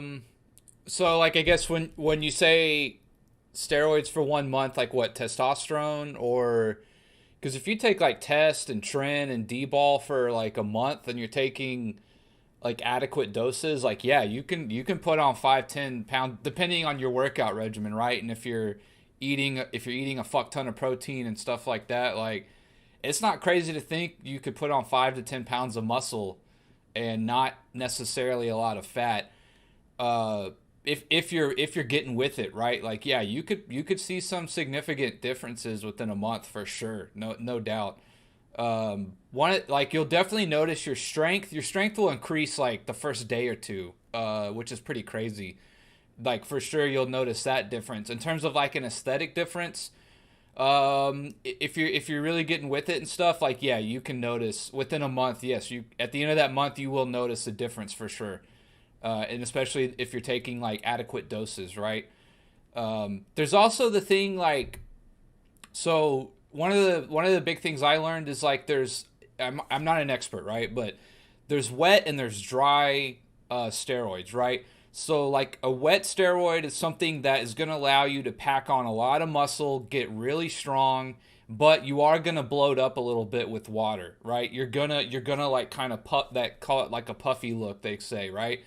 Speaker 1: like, I guess when you say steroids for 1 month, like what, testosterone? Or because if you take like test and tren and D-ball for like a month and you're taking like adequate doses, like, yeah, you can put on 5-10 pounds depending on your workout regimen, right? And if you're eating a fuck ton of protein and stuff like that, like, it's not crazy to think you could put on 5 to 10 pounds of muscle and not necessarily a lot of fat. If you're getting with it, right? Like, yeah, you could see some significant differences within a month for sure. No doubt. You'll definitely notice your strength. Your strength will increase like the first day or two, which is pretty crazy. Like, for sure, you'll notice that difference. In terms of like an aesthetic difference, if you're really getting with it and stuff, like, yeah, you can notice within a month. Yes, at the end of that month you will notice a difference for sure, and especially if you're taking like adequate doses, right? There's also the thing, like, so one of the big things I learned is like I'm not an expert, right, but there's wet and there's dry steroids, right? So like a wet steroid is something that is going to allow you to pack on a lot of muscle, get really strong, but you are going to bloat up a little bit with water, right? You're going to like kind of puff that, call it like a puffy look, they say, right?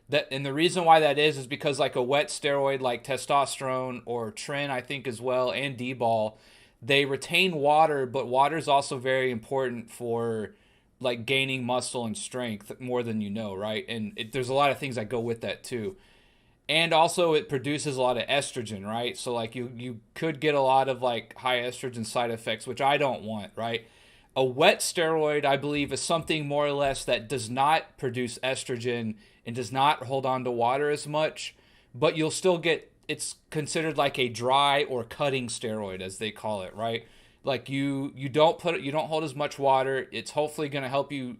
Speaker 1: That, and the reason why that is because like a wet steroid like testosterone or tren, I think as well, and D-ball, they retain water, but water is also very important for like gaining muscle and strength more than you know, right? And there's a lot of things that go with that too. And also it produces a lot of estrogen, right? So like you could get a lot of like high estrogen side effects, which I don't want, right? A wet steroid, I believe, is something more or less that does not produce estrogen and does not hold on to water as much, but you'll still get, it's considered like a dry or cutting steroid as they call it, right? Like you don't hold as much water. It's hopefully going to help you.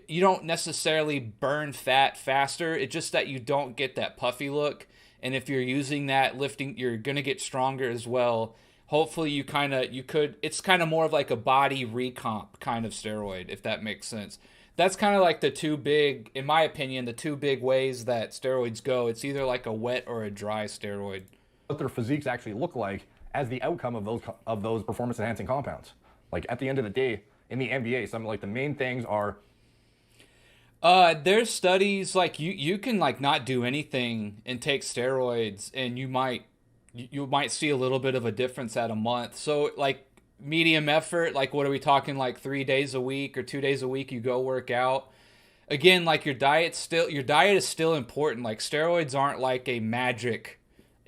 Speaker 1: You don't necessarily burn fat faster. It's just that you don't get that puffy look. And if you're using that lifting, you're going to get stronger as well. Hopefully it's kind of more of like a body recomp kind of steroid, if that makes sense. That's kind of like the two big, in my opinion, the two big ways that steroids go. It's either like a wet or a dry steroid.
Speaker 3: What their physiques actually look like as the outcome of those performance enhancing compounds. Like at the end of the day, in the NBA, some like the main things are.
Speaker 1: There's studies like you can like not do anything and take steroids, and you might see a little bit of a difference at a month. So like medium effort, like what are we talking, like 3 days a week or 2 days a week you go work out. Again, like your diet is still important. Like steroids aren't like a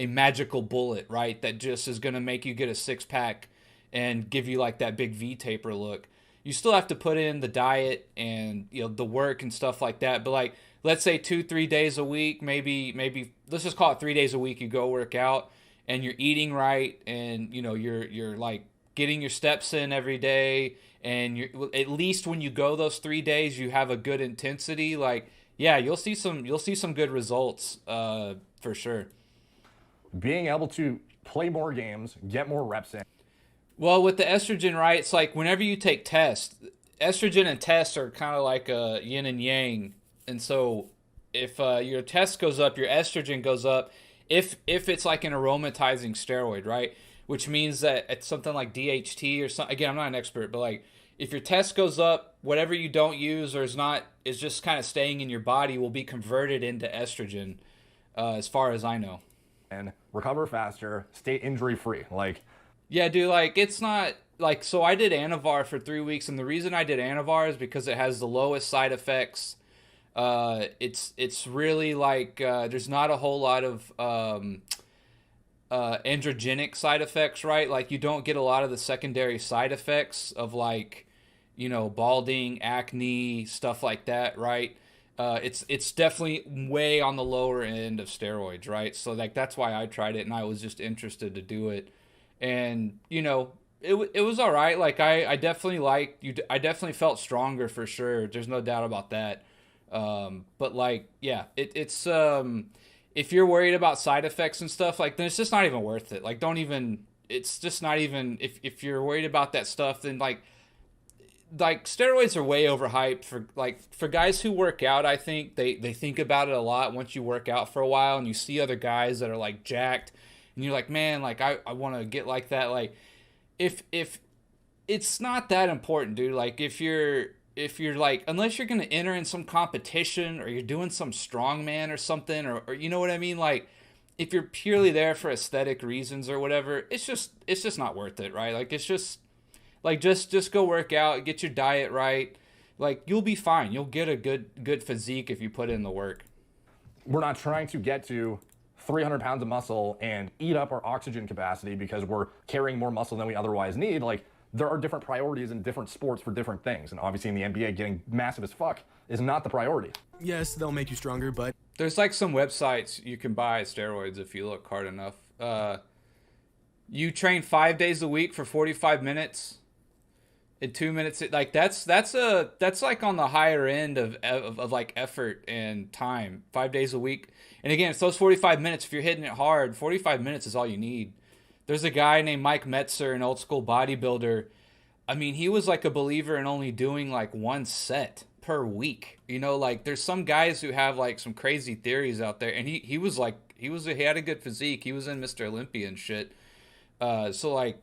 Speaker 1: magical bullet, right? That just is going to make you get a six pack and give you like that big V taper look. You still have to put in the diet and, you know, the work and stuff like that. But like, let's say 2-3 days a week, maybe let's just call it 3 days a week. You go work out and you're eating right, and you know you're like getting your steps in every day, and you're at least when you go those 3 days, you have a good intensity. Like, yeah, you'll see some good results for sure.
Speaker 3: Being able to play more games, get more reps in.
Speaker 1: Well, with the estrogen, right, it's like whenever you take tests, estrogen and tests are kind of like a yin and yang. And so if your test goes up, your estrogen goes up if it's like an aromatizing steroid, right? Which means that it's something like DHT or something. Again, I'm not an expert, but like if your test goes up, whatever you don't use or is just kind of staying in your body will be converted into estrogen, as far as I know.
Speaker 3: And recover faster, stay injury free. Like,
Speaker 1: yeah, dude, like it's not like, so I did Anavar for 3 weeks, and the reason I did Anavar is because it has the lowest side effects. It's really like there's not a whole lot of androgenic side effects, right? Like you don't get a lot of the secondary side effects of like, you know, balding, acne, stuff like that, right? It's definitely way on the lower end of steroids, right? So like that's why I tried it, and I was just interested to do it. And you know, it was all right. Like I definitely liked you. I definitely felt stronger for sure. There's no doubt about that. But like, yeah, it's if you're worried about side effects and stuff, like then it's just not even worth it. Like don't even. It's just not even. If you're worried about that stuff, then like steroids are way overhyped for guys who work out. I think they think about it a lot once you work out for a while and you see other guys that are like jacked. And you're like, man, like I want to get like that. Like, if it's not that important, dude. Like, if you're like, unless you're gonna enter in some competition or you're doing some strongman or something, or you know what I mean. Like, if you're purely there for aesthetic reasons or whatever, it's just not worth it, right? Like, it's just like just go work out, get your diet right. Like, you'll be fine. You'll get a good physique if you put in the work.
Speaker 3: We're not trying to get to 300 pounds of muscle and eat up our oxygen capacity because we're carrying more muscle than we otherwise need. Like, there are different priorities in different sports for different things. And obviously in the NBA, getting massive as fuck is not the priority.
Speaker 2: Yes, they'll make you stronger, but
Speaker 1: there's like some websites you can buy steroids if you look hard enough. You train 5 days a week for 45 minutes. In 2 minutes, like that's like on the higher end of like effort and time. 5 days a week. And again, it's those 45 minutes. If you're hitting it hard, 45 minutes is all you need. There's a guy named Mike Metzer, an old school bodybuilder. I mean, he was like a believer in only doing like one set per week. You know, like there's some guys who have like some crazy theories out there, and he had a good physique. He was in Mr. Olympia and shit. So like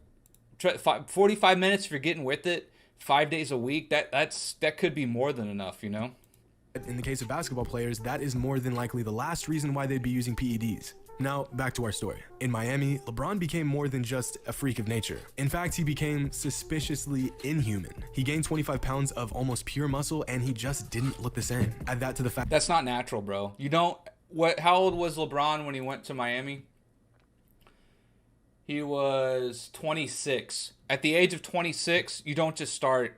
Speaker 1: 45 minutes if you're getting with it, 5 days a week, that could be more than enough, you know?
Speaker 2: In the case of basketball players, that is more than likely the last reason why they'd be using PEDs. Now, back to our story. In Miami, LeBron became more than just a freak of nature. In fact, he became suspiciously inhuman. He gained 25 pounds of almost pure muscle, and he just didn't look the same. Add that to the fact
Speaker 1: that's not natural, bro. How old was LeBron when he went to Miami? He was 26. At the age of 26, you don't just start,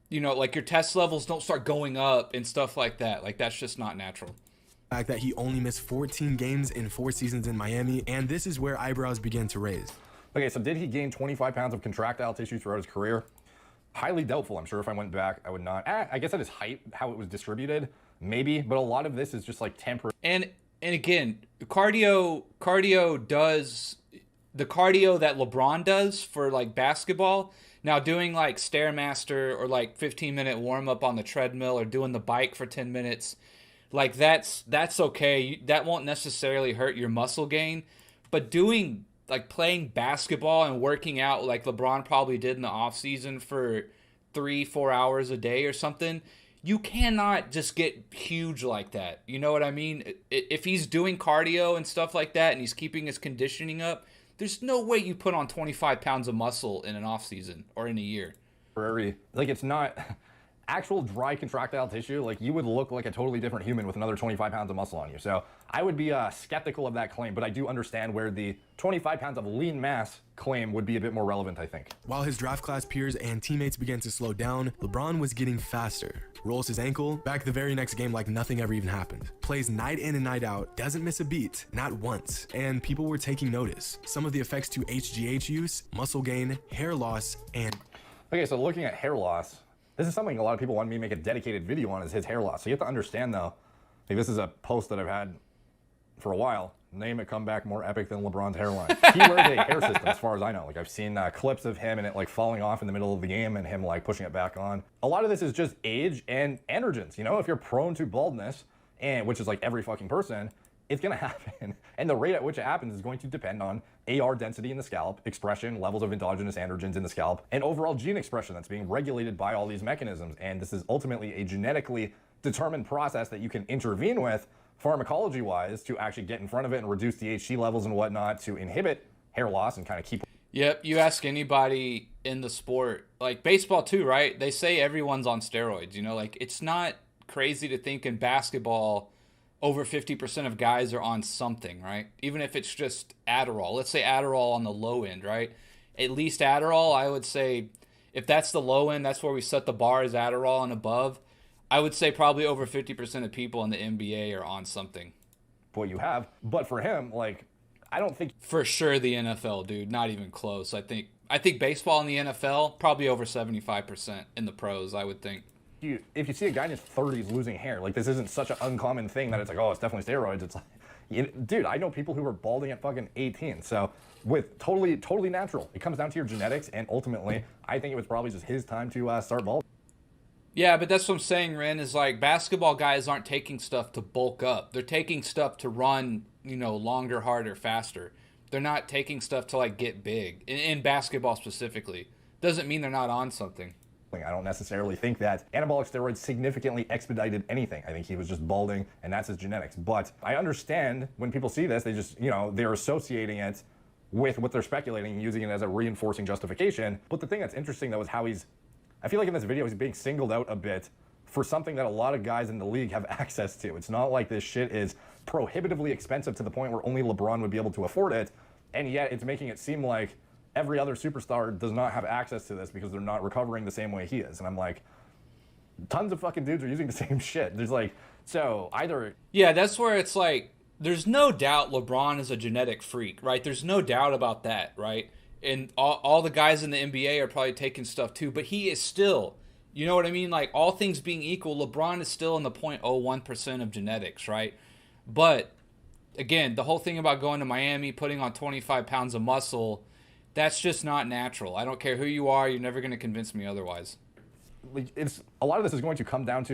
Speaker 1: you know, like your test levels don't start going up and stuff like that. Like that's just not natural.
Speaker 2: Fact that he only missed 14 games in 4 seasons in Miami, and this is where eyebrows begin to raise.
Speaker 3: Okay, so did he gain 25 pounds of contractile tissue throughout his career? Highly doubtful. I'm sure if I went back, I would not. I guess at his height, how it was distributed, maybe, but a lot of this is just like temporary.
Speaker 1: And again, cardio does the cardio that LeBron does for like basketball. Now doing like Stairmaster or like 15-minute warm up on the treadmill or doing the bike for 10 minutes, like that's okay. That won't necessarily hurt your muscle gain, but doing like playing basketball and working out like LeBron probably did in the off season for 3-4 hours a day or something, you cannot just get huge like that. You know what I mean? If he's doing cardio and stuff like that and he's keeping his conditioning up, there's no way you put on 25 pounds of muscle in an off season or in a year.
Speaker 3: Like it's not actual dry contractile tissue. Like you would look like a totally different human with another 25 pounds of muscle on you. So I would be skeptical of that claim, but I do understand where the 25 pounds of lean mass claim would be a bit more relevant, I think.
Speaker 2: While his draft class peers and teammates began to slow down, LeBron was getting faster. Rolls his ankle, back the very next game like nothing ever even happened. Plays night in and night out, doesn't miss a beat, not once. And people were taking notice. Some of the effects to HGH use, muscle gain, hair loss, and...
Speaker 3: Okay, so looking at hair loss, this is something a lot of people want me to make a dedicated video on, is his hair loss. So you have to understand though, like this is a post that I've had for a while. Name it comeback more epic than LeBron's hairline. He wears a hair system as far as I know. Like I've seen clips of him and it like falling off in the middle of the game and him like pushing it back on. A lot of this is just age and androgens. You know, if you're prone to baldness, and which is like every fucking person, it's gonna happen. And the rate at which it happens is going to depend on AR density in the scalp, expression, levels of endogenous androgens in the scalp, and overall gene expression that's being regulated by all these mechanisms. And this is ultimately a genetically determined process that you can intervene with pharmacology-wise to actually get in front of it and reduce THC levels and whatnot to inhibit hair loss and kind of keep...
Speaker 1: Yep, you ask anybody in the sport, like baseball too, right? They say everyone's on steroids, you know? Like, it's not crazy to think in basketball over 50% of guys are on something, right? Even if it's just Adderall. Let's say Adderall on the low end, right? At least Adderall, I would say, if that's the low end, that's where we set the bar as Adderall and above. I would say probably over 50% of people in the NBA are on something.
Speaker 3: What you have, but for him, like, I don't think...
Speaker 1: For sure the NFL, dude, not even close. I think baseball in the NFL, probably over 75% in the pros, I would think.
Speaker 3: If you see a guy in his 30s losing hair, like this isn't such an uncommon thing that it's like, oh, it's definitely steroids. It's like, dude, I know people who were balding at fucking 18. So with totally natural. It comes down to your genetics, and ultimately, I think it was probably just his time to start balding.
Speaker 1: Yeah, but that's what I'm saying, Ren, is like basketball guys aren't taking stuff to bulk up. They're taking stuff to run, you know, longer, harder, faster. They're not taking stuff to like get big. In basketball specifically. Doesn't mean they're not on something.
Speaker 3: I don't necessarily think that anabolic steroids significantly expedited anything. I think he was just balding, and that's his genetics. But I understand when people see this, they just, you know, they're associating it with what they're speculating and using it as a reinforcing justification. But the thing that's interesting, though, is how I feel like in this video, he's being singled out a bit for something that a lot of guys in the league have access to. It's not like this shit is prohibitively expensive to the point where only LeBron would be able to afford it, and yet it's making it seem like every other superstar does not have access to this because they're not recovering the same way he is. And I'm like, tons of fucking dudes are using the same shit. There's like, so either...
Speaker 1: Yeah, that's where it's like, there's no doubt LeBron is a genetic freak, right? There's no doubt about that, right? And all the guys in the NBA are probably taking stuff too, but he is still, you know what I mean? Like, all things being equal, LeBron is still in the 0.01% of genetics, right? But, again, the whole thing about going to Miami, putting on 25 pounds of muscle... That's just not natural. I don't care who you are. You're never going to convince me otherwise.
Speaker 3: like, it's a lot of this is going to come down to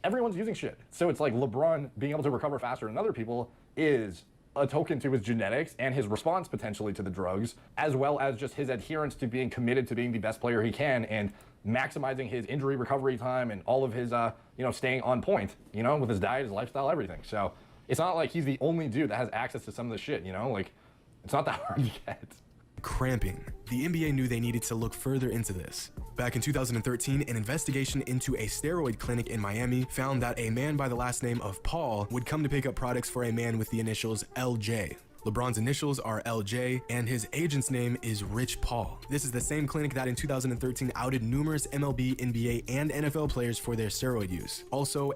Speaker 3: everyone's using shit. So it's like LeBron being able to recover faster than other people is a token to his genetics and his response potentially to the drugs, as well as just his adherence to being committed to being the best player he can and maximizing his injury recovery time and all of his, staying on point, with his diet, his lifestyle, everything. So it's not like he's the only dude that has access to some of this shit, like it's not that hard to get.
Speaker 2: Cramping. The NBA knew they needed to look further into this. Back in 2013, an investigation into a steroid clinic in Miami found that a man by the last name of Paul would come to pick up products for a man with the initials LJ. LeBron's initials are LJ, and his agent's name is Rich Paul. This is the same clinic that in 2013 outed numerous MLB, NBA, and NFL players for their steroid use. Also,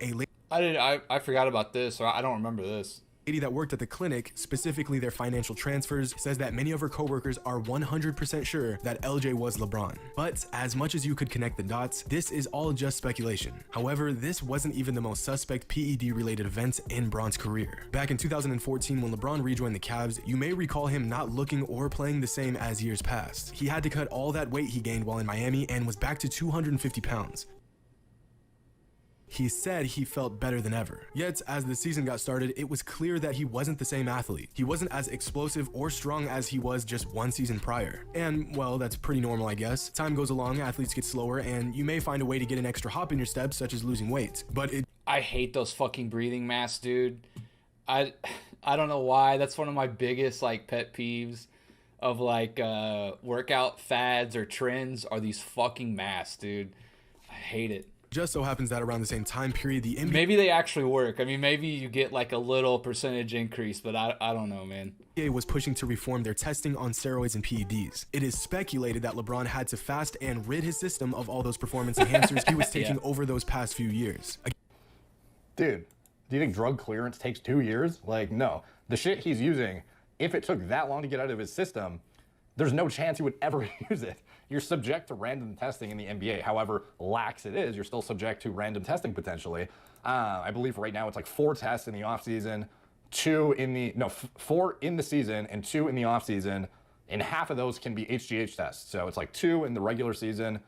Speaker 1: I forgot about this, or I don't remember this.
Speaker 2: Lady that worked at the clinic, specifically their financial transfers, says that many of her coworkers are 100% sure that LJ was LeBron. But as much as you could connect the dots, this is all just speculation. However, this wasn't even the most suspect PED related event in Bron's career. Back in 2014, when LeBron rejoined the Cavs, you may recall him not looking or playing the same as years past. He had to cut all that weight he gained while in Miami and was back to 250 pounds. He said he felt better than ever. Yet, as the season got started, it was clear that he wasn't the same athlete. He wasn't as explosive or strong as he was just one season prior. And, well, that's pretty normal, I guess. Time goes along, athletes get slower, and you may find a way to get an extra hop in your steps, such as losing weight. But
Speaker 1: I hate those fucking breathing masks, dude. I don't know why. That's one of my biggest, pet peeves of, workout fads or trends are these fucking masks, dude. I hate it.
Speaker 2: Just so happens that around the same time period, the NBA...
Speaker 1: Maybe they actually work. I mean, maybe you get a little percentage increase, but I don't know, man.
Speaker 2: NBA was pushing to reform their testing on steroids and PEDs. It is speculated that LeBron had to fast and rid his system of all those performance enhancers he was taking over those past few years.
Speaker 3: Dude, do you think drug clearance takes 2 years? No. The shit he's using, if it took that long to get out of his system, there's no chance he would ever use it. You're subject to random testing in the NBA. However lax it is, you're still subject to random testing potentially. I believe right now it's 4 tests in the offseason, 4 in the season and 2 in the offseason, and half of those can be HGH tests. So it's 2 in the regular season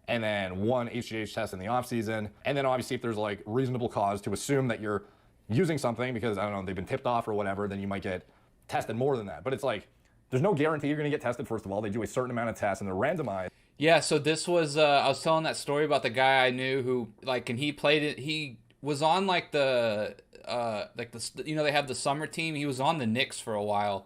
Speaker 3: and then 1 HGH test in the offseason. And then obviously if there's reasonable cause to assume that you're using something because, I don't know, they've been tipped off or whatever, then you might get tested more than that. But it's there's no guarantee you're going to get tested, first of all. They do a certain amount of tests, and they're randomized.
Speaker 1: Yeah, so this was, I was telling that story about the guy I knew who, and he played it, he was on, they have the summer team. He was on the Knicks for a while,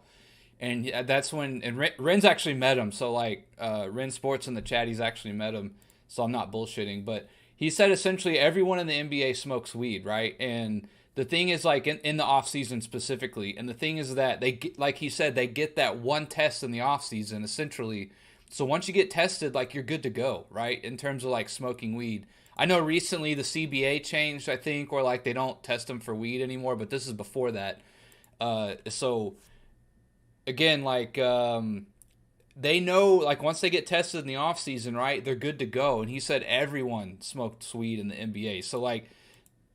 Speaker 1: and that's when, and Ren's actually met him, so, Ren Sports in the chat, he's actually met him, so I'm not bullshitting, but he said essentially everyone in the NBA smokes weed, right? And the thing is, in the offseason specifically, and the thing is that they get, like he said, they get that one test in the offseason, essentially. So once you get tested, you're good to go, right? In terms of, smoking weed. I know recently the CBA changed, I think, where, they don't test them for weed anymore, but this is before that. So, again, they know, once they get tested in the offseason, right, they're good to go. And he said everyone smoked weed in the NBA. So,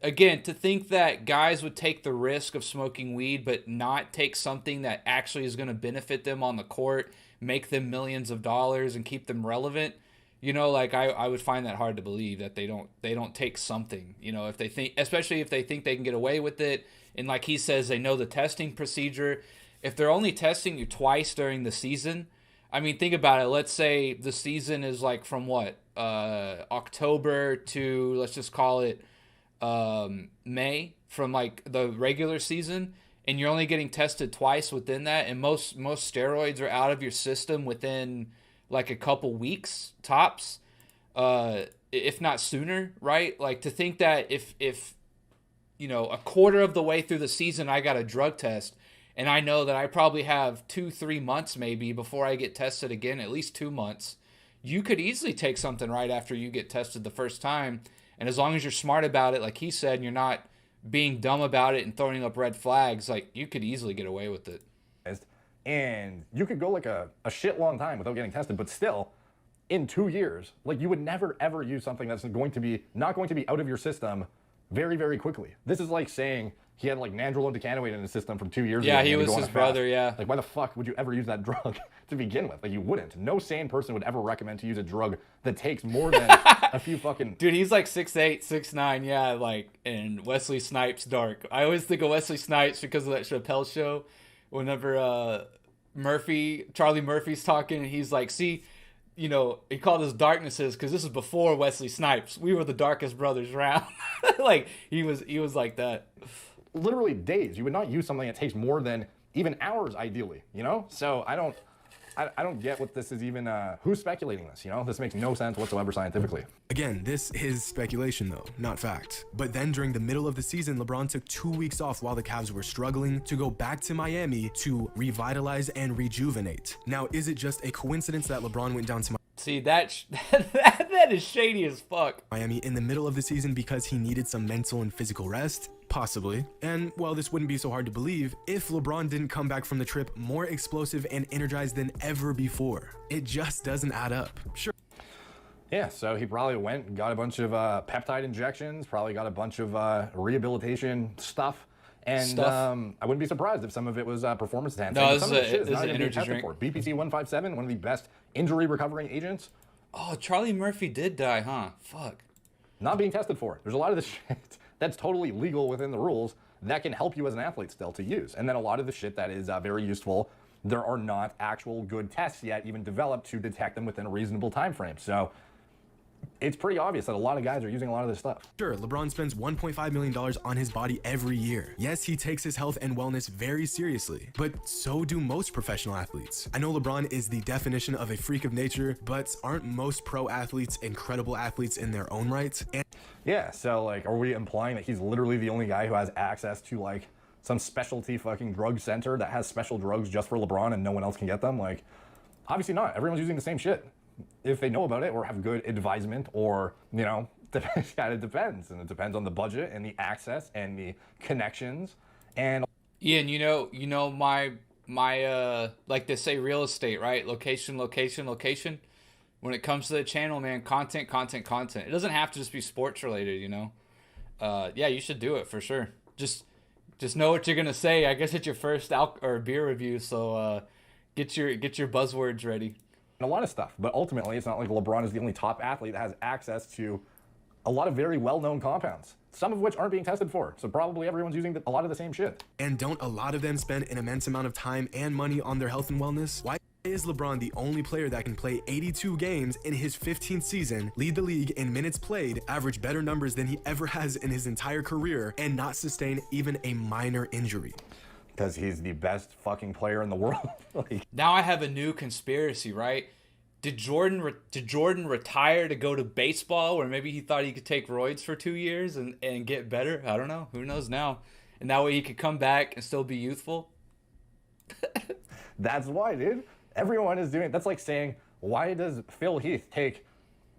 Speaker 1: again, to think that guys would take the risk of smoking weed but not take something that actually is going to benefit them on the court, make them millions of dollars, and keep them relevant, I would find that hard to believe that they don't take something, if they think, especially if they think they can get away with it. And like he says, they know the testing procedure. If they're only testing you twice during the season, I mean, think about it. Let's say the season is from what? October to, let's just call it, May, from the regular season, and you're only getting tested twice within that, and most steroids are out of your system within a couple weeks tops, if not sooner, right? To think that if a quarter of the way through the season I got a drug test, and I know that I probably have 2-3 months maybe before I get tested again, at least 2 months, you could easily take something right after you get tested the first time. And as long as you're smart about it, like he said, and you're not being dumb about it and throwing up red flags, you could easily get away with it.
Speaker 3: And you could go a shit long time without getting tested, but still, in 2 years, you would never ever use something that's not going to be out of your system very, very quickly. This is like saying he had like nandrolone decanoate in his system from 2 years ago.
Speaker 1: Yeah, he was his brother, yeah.
Speaker 3: Like, why the fuck would you ever use that drug to begin with? Like, you wouldn't. No sane person would ever recommend to use a drug that takes more than a few fucking...
Speaker 1: Dude, he's like 6'8", 6'9", yeah, like, and Wesley Snipes dark. I always think of Wesley Snipes because of that Chappelle show. Whenever Charlie Murphy's talking, and he's like, see, you know, he called us darknesses because this is before Wesley Snipes. We were the darkest brothers around. Like, he was like that.
Speaker 3: Literally days. You would not use something that takes more than even hours, ideally, you know? So I don't get what this is even, who's speculating this, you know? This makes no sense whatsoever scientifically.
Speaker 2: Again, this is speculation though, not fact. But then during the middle of the season, LeBron took 2 weeks off while the Cavs were struggling to go back to Miami to revitalize and rejuvenate. Now, is it just a coincidence that LeBron went down to
Speaker 1: See, that is shady as fuck.
Speaker 2: Miami in the middle of the season because he needed some mental and physical rest? Possibly. And while this wouldn't be so hard to believe, if LeBron didn't come back from the trip more explosive and energized than ever before, it just doesn't add up. Sure.
Speaker 3: Yeah, so he probably went and got a bunch of peptide injections, probably got a bunch of rehabilitation stuff. And I wouldn't be surprised if some of it was performance enhancing.
Speaker 1: No, this is an energy drink.
Speaker 3: BPC 157, one of the best injury recovering agents.
Speaker 1: Oh, Charlie Murphy did die, huh? Fuck.
Speaker 3: Not being tested for. There's a lot of this shit that's totally legal within the rules that can help you as an athlete still to use. And then a lot of the shit that is very useful, there are not actual good tests yet even developed to detect them within a reasonable time frame. So it's pretty obvious that a lot of guys are using a lot of this stuff.
Speaker 2: Sure, LeBron spends $1.5 million on his body every year. Yes, he takes his health and wellness very seriously, but so do most professional athletes. I know LeBron is the definition of a freak of nature, but aren't most pro athletes incredible athletes in their own right? And
Speaker 3: yeah, so like, are we implying that he's literally the only guy who has access to like some specialty fucking drug center that has special drugs just for LeBron and no one else can get them? Like, obviously not. Everyone's using the same shit. If they know about it or have good advisement or, you know, it depends. And it depends on the budget and the access and the connections. And
Speaker 1: Ian, you know my like they say real estate, right? Location. When it comes to the channel, man, content. It doesn't have to just be sports related, you know? Yeah, you should do it for sure. Just know what you're going to say. I guess it's your first beer review, so get your buzzwords ready.
Speaker 3: A lot of stuff, but ultimately it's not like LeBron is the only top athlete that has access to a lot of very well-known compounds, some of which aren't being tested for. So probably everyone's using a lot of the same shit.
Speaker 2: And don't a lot of them spend an immense amount of time and money on their health and wellness? Why is LeBron the only player that can play 82 games in his 15th season, lead the league in minutes played, average better numbers than he ever has in his entire career, and not sustain even a minor injury?
Speaker 3: Because he's the best fucking player in the world. Like,
Speaker 1: now I have a new conspiracy, right? Did Jordan retire to go to baseball, where maybe he thought he could take roids for 2 years and get better? I don't know. Who knows now? And that way he could come back and still be youthful.
Speaker 3: That's why, dude. Everyone is doing it. That's like saying, why does Phil Heath take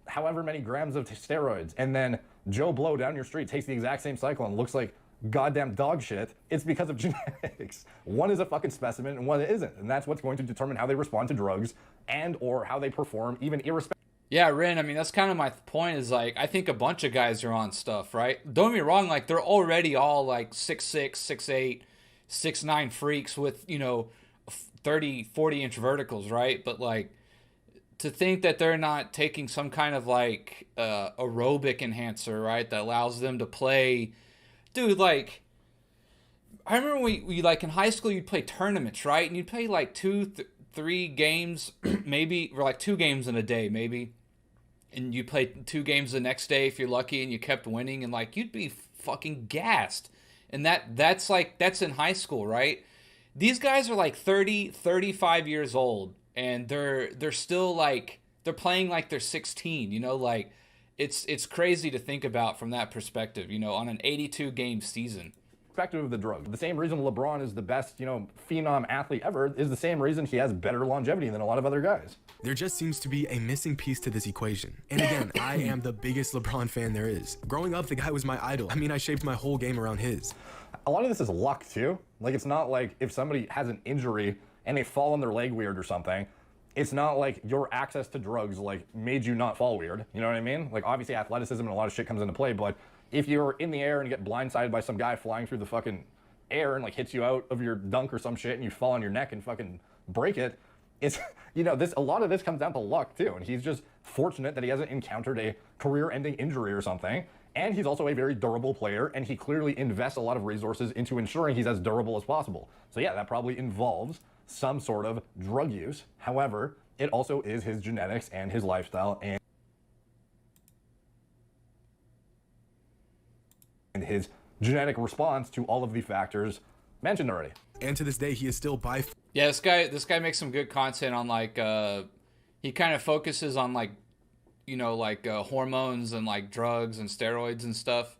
Speaker 3: however many grams of steroids and then Joe Blow down your street takes the exact same cycle and looks like goddamn dog shit? It's because of genetics. One is a fucking specimen and one isn't. And that's what's going to determine how they respond to drugs and or how they perform even irrespective.
Speaker 1: Yeah, Rin, I mean, that's kind of my point is like, I think a bunch of guys are on stuff, right? Don't get me wrong, like they're already all like 6'6", 6'8", 6'9" freaks with, you know, 30, 40 inch verticals, right? But like to think that they're not taking some kind of like aerobic enhancer, right? That allows them to play. Dude, like, I remember we like in high school, you'd play tournaments, right? And you'd play like 3 games, maybe, or like 2 games in a day, maybe. And you play 2 games the next day if you're lucky and you kept winning. And like, you'd be fucking gassed. And that's in high school, right? These guys are like 30, 35 years old. And they're still like, they're playing like they're 16, you know, like, It's crazy to think about from that perspective, you know, on an 82 game season.
Speaker 3: Perspective of the drug. The same reason LeBron is the best, you know, phenom athlete ever is the same reason he has better longevity than a lot of other guys.
Speaker 2: There just seems to be a missing piece to this equation. And again, I am the biggest LeBron fan there is. Growing up, the guy was my idol. I mean, I shaped my whole game around his.
Speaker 3: A lot of this is luck too. Like, it's not like if somebody has an injury and they fall on their leg weird or something, it's not like your access to drugs like made you not fall weird. You know what I mean? Like, obviously athleticism and a lot of shit comes into play, but if you're in the air and you get blindsided by some guy flying through the fucking air and like hits you out of your dunk or some shit and you fall on your neck and fucking break it, it's, you know, a lot of this comes down to luck too. And he's just fortunate that he hasn't encountered a career-ending injury or something. And he's also a very durable player, and he clearly invests a lot of resources into ensuring he's as durable as possible. So yeah, that probably involves some sort of drug use. However, it also is his genetics and his lifestyle and his genetic response to all of the factors mentioned already.
Speaker 2: And to this day, he is still by
Speaker 1: Yeah, this guy makes some good content on like he kind of focuses on like, you know, like hormones and like drugs and steroids and stuff.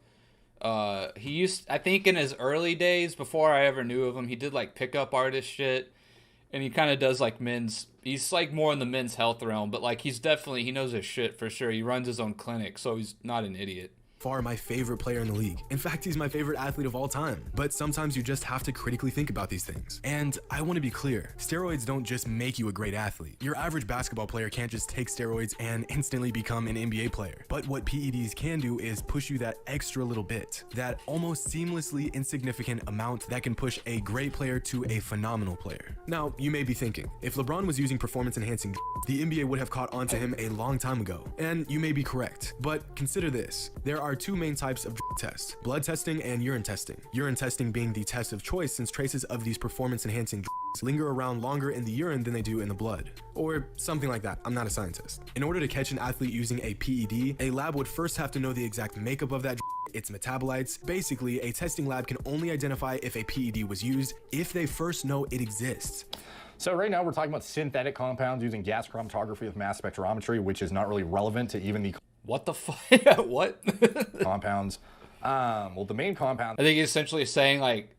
Speaker 1: He used, I think in his early days before I ever knew of him, he did like pickup artist shit, and he kind of does like he's like more in the men's health realm, but like he knows his shit for sure. He runs his own clinic, so he's not an idiot.
Speaker 2: far my favorite player in the league. In fact, he's my favorite athlete of all time. But sometimes you just have to critically think about these things. And I want to be clear, steroids don't just make you a great athlete. Your average basketball player can't just take steroids and instantly become an NBA player. But what PEDs can do is push you that extra little bit, that almost seamlessly insignificant amount that can push a great player to a phenomenal player. Now, you may be thinking, if LeBron was using performance-enhancing, the NBA would have caught on to him a long time ago. And you may be correct, but consider this. There are two main types of tests, blood testing and urine testing. Urine testing being the test of choice since traces of these performance-enhancing linger around longer in the urine than they do in the blood. Or something like that. I'm not a scientist. In order to catch an athlete using a PED, a lab would first have to know the exact makeup of that, its metabolites. Basically, a testing lab can only identify if a PED was used if they first know it exists.
Speaker 3: So right now we're talking about synthetic compounds using gas chromatography with mass spectrometry, which is not really relevant to even the
Speaker 1: What the fuck? What?
Speaker 3: compounds. Well, the main compound.
Speaker 1: I think it's essentially saying like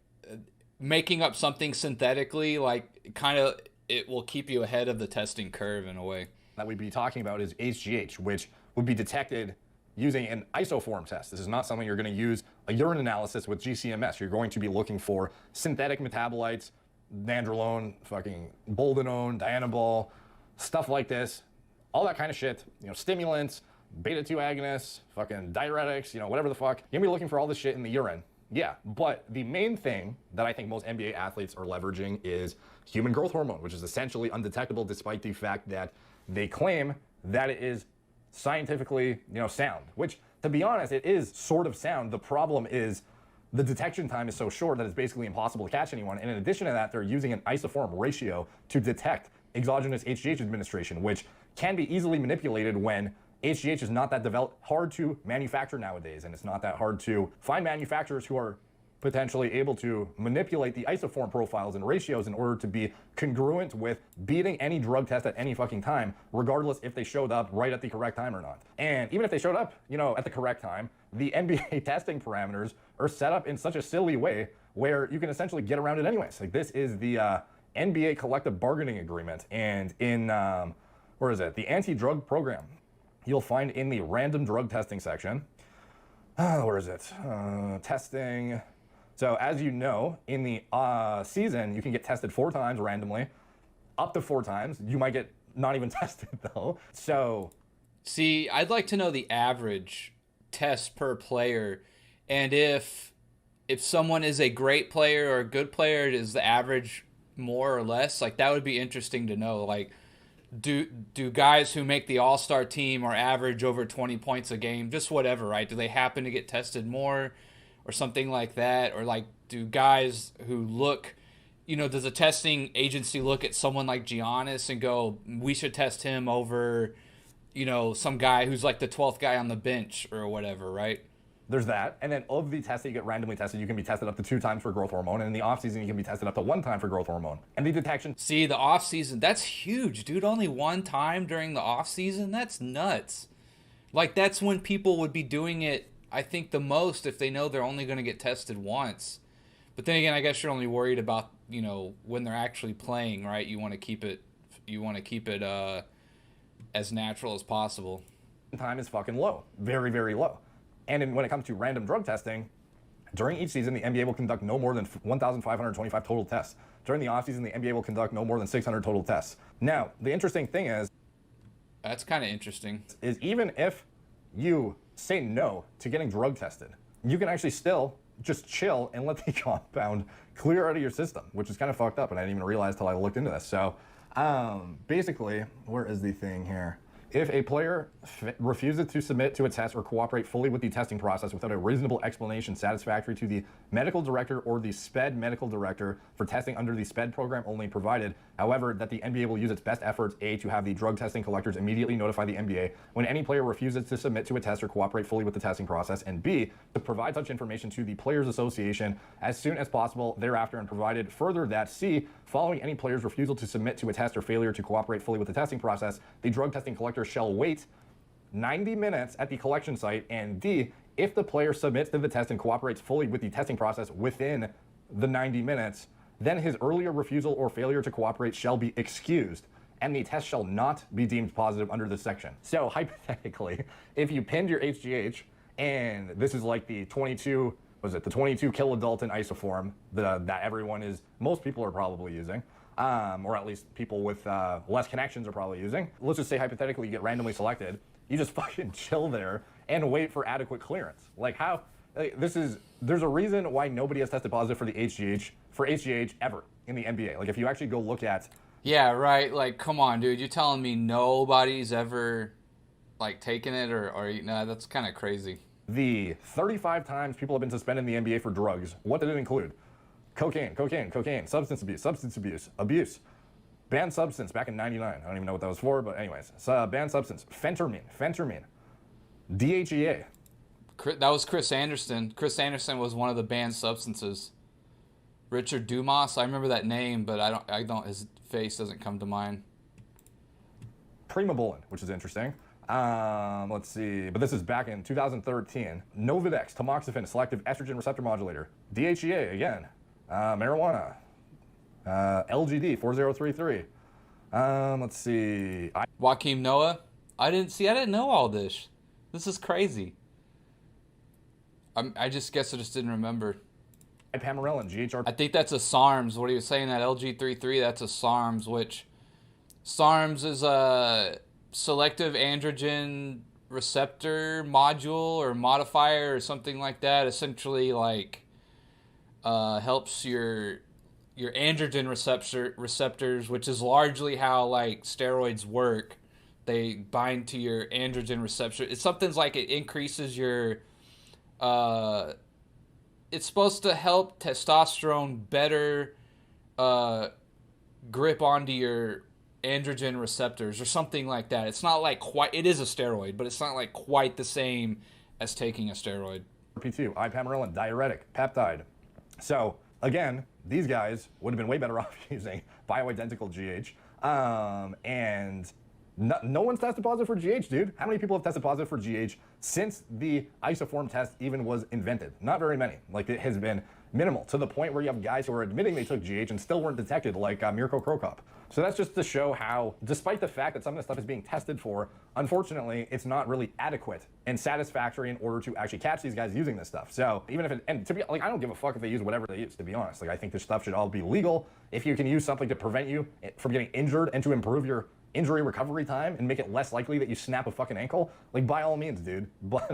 Speaker 1: making up something synthetically, like kind of it will keep you ahead of the testing curve in a way.
Speaker 3: That we'd be talking about is HGH, which would be detected using an isoform test. This is not something you're going to use a urine analysis with GCMS. You're going to be looking for synthetic metabolites, nandrolone, fucking boldenone, dianabol, stuff like this, all that kind of shit. You know, stimulants, beta-2 agonists, fucking diuretics, you know, whatever the fuck. You're gonna be looking for all this shit in the urine. Yeah, but the main thing that I think most NBA athletes are leveraging is human growth hormone, which is essentially undetectable despite the fact that they claim that it is scientifically, you know, sound, which, to be honest, it is sort of sound. The problem is the detection time is so short that it's basically impossible to catch anyone. And in addition to that, they're using an isoform ratio to detect exogenous HGH administration, which can be easily manipulated when HGH is not that hard to manufacture nowadays, and it's not that hard to find manufacturers who are potentially able to manipulate the isoform profiles and ratios in order to be congruent with beating any drug test at any fucking time, regardless if they showed up right at the correct time or not. And even if they showed up, you know, at the correct time, the NBA testing parameters are set up in such a silly way where you can essentially get around it anyways. Like, this is the NBA collective bargaining agreement, and in where is it? The anti-drug program. You'll find in the random drug testing section. Where is it? Testing. So as you know, in the season, you can get tested 4 times randomly, up to 4 times. You might get not even tested though. So,
Speaker 1: see, I'd like to know the average test per player, and if someone is a great player or a good player, is the average more or less? Like, that would be interesting to know. Like, do guys who make the all-star team or average over 20 points a game, just whatever, right? Do they happen to get tested more or something like that? Or like, do guys who look, you know, does a testing agency look at someone like Giannis and go, we should test him over, you know, some guy who's like the 12th guy on the bench or whatever, right?
Speaker 3: there's that. And then of the tests that you get randomly tested, you can be tested up to 2 times for growth hormone. And in the off season, you can be tested up to 1 time for growth hormone. And the detection.
Speaker 1: See, the off season, that's huge, dude. Only 1 time during the off season? That's nuts. Like, that's when people would be doing it, I think, the most if they know they're only going to get tested once. But then again, I guess you're only worried about, you know, when they're actually playing, right? You want to keep it as natural as possible.
Speaker 3: Time is fucking low. Very, very low. And when it comes to random drug testing, during each season, the NBA will conduct no more than 1,525 total tests. During the offseason, the NBA will conduct no more than 600 total tests. Now, the interesting thing is...
Speaker 1: That's kind of interesting.
Speaker 3: ...is even if you say no to getting drug tested, you can actually still just chill and let the compound clear out of your system, which is kind of fucked up, and I didn't even realize till I looked into this. So basically, where is the thing here? If a player refuses to submit to a test or cooperate fully with the testing process without a reasonable explanation satisfactory to the medical director or the SPED medical director for testing under the SPED program only provided, however, that the NBA will use its best efforts, A, to have the drug testing collectors immediately notify the NBA when any player refuses to submit to a test or cooperate fully with the testing process, and B, to provide such information to the Players Association as soon as possible thereafter, and provided further that C, following any player's refusal to submit to a test or failure to cooperate fully with the testing process, the drug testing collector shall wait 90 minutes at the collection site, and D, if the player submits to the test and cooperates fully with the testing process within the 90 minutes, then his earlier refusal or failure to cooperate shall be excused, and the test shall not be deemed positive under this section. So hypothetically, if you pinned your HGH, and this is like the 22 kilodalton isoform that most people are probably using, or at least people with less connections are probably using. Let's just say hypothetically you get randomly selected, you just fucking chill there and wait for adequate clearance. Like how, there's a reason why nobody has tested positive for the HGH ever in the NBA. Like if you actually go look at.
Speaker 1: Yeah, right. Like, come on, dude. You're telling me nobody's ever like taken it or no, that's kind of crazy.
Speaker 3: The 35 times people have been suspended in the NBA for drugs, what did it include? Cocaine, substance abuse, banned substance back in '99. I don't even know what that was for, but anyways, banned substance, phentermine, DHEA.
Speaker 1: That was Chris Anderson. Chris Anderson was one of the banned substances. Richard Dumas, I remember that name, but I don't. His face doesn't come to mind.
Speaker 3: Primobolan, which is interesting. Let's see, but this is back in 2013. Novadex, tamoxifen, selective estrogen receptor modulator. DHEA, again. Marijuana. LGD, 4033. Let's see.
Speaker 1: Joaquin Noah. I didn't know all this. This is crazy. I just guess I just didn't remember.
Speaker 3: Ipamorelin, GHR.
Speaker 1: I think that's a SARMs. What he was saying, that LG33, that's a SARMs, which SARMs is a selective androgen receptor module or modifier or something like that. Essentially, like helps your androgen receptors, which is largely how like steroids work. They bind to your androgen receptor. It's something like it increases your. It's supposed to help testosterone better grip onto your androgen receptors or something like that. It's not like quite. It is a steroid, but it's not like quite the same as taking a steroid.
Speaker 3: P2, ipamorelin, diuretic, peptide. So again, these guys would have been way better off using bioidentical GH, and no one's tested positive for GH, dude. How many people have tested positive for GH since the isoform test even was invented? Not very many. Like, it has been minimal, to the point where you have guys who are admitting they took GH and still weren't detected, like Mirko Krokop. So that's just to show how, despite the fact that some of this stuff is being tested for, unfortunately, it's not really adequate and satisfactory in order to actually catch these guys using this stuff. So even if and to be like, I don't give a fuck if they use whatever they use, to be honest. Like, I think this stuff should all be legal. If you can use something to prevent you from getting injured and to improve your injury recovery time and make it less likely that you snap a fucking ankle, like, by all means, dude. But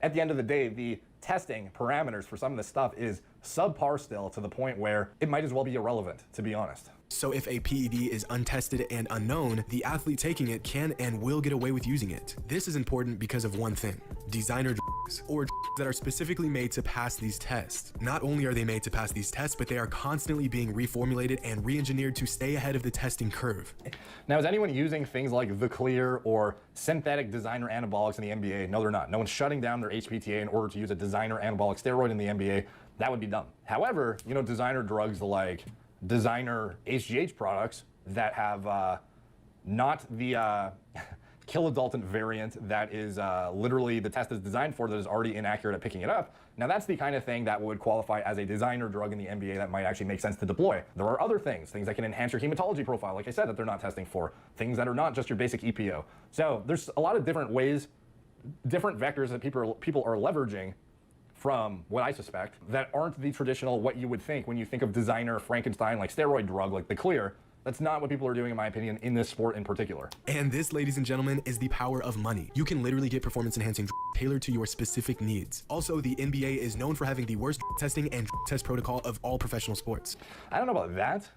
Speaker 3: at the end of the day, the testing parameters for some of this stuff is subpar still, to the point where it might as well be irrelevant, to be honest.
Speaker 2: So if a PED is untested and unknown, the athlete taking it can and will get away with using it. This is important because of one thing: designer drugs, or drugs that are specifically made to pass these tests. Not only are they made to pass these tests, but they are constantly being reformulated and re-engineered to stay ahead of the testing curve.
Speaker 3: Now, is anyone using things like the Clear or synthetic designer anabolics in the NBA? No, they're not. No one's shutting down their HPTA in order to use a designer anabolic steroid in the NBA. That would be dumb. However, you know, designer drugs like designer HGH products that have not the kilodalton variant that is literally the test is designed for, that is already inaccurate at picking it up. Now, that's the kind of thing that would qualify as a designer drug in the NBA that might actually make sense to deploy. There are other things that can enhance your hematology profile, like I said, that they're not testing for, things that are not just your basic EPO. So there's a lot of different ways, different vectors that people are leveraging from what I suspect that aren't the traditional what you would think when you think of designer Frankenstein like steroid drug like the Clear. That's not what people are doing, in my opinion, in this sport in particular.
Speaker 2: And this, ladies and gentlemen, is the power of money. You can literally get performance enhancing tailored to your specific needs. Also, the NBA is known for having the worst testing and test protocol of all professional sports.
Speaker 3: I don't know about that.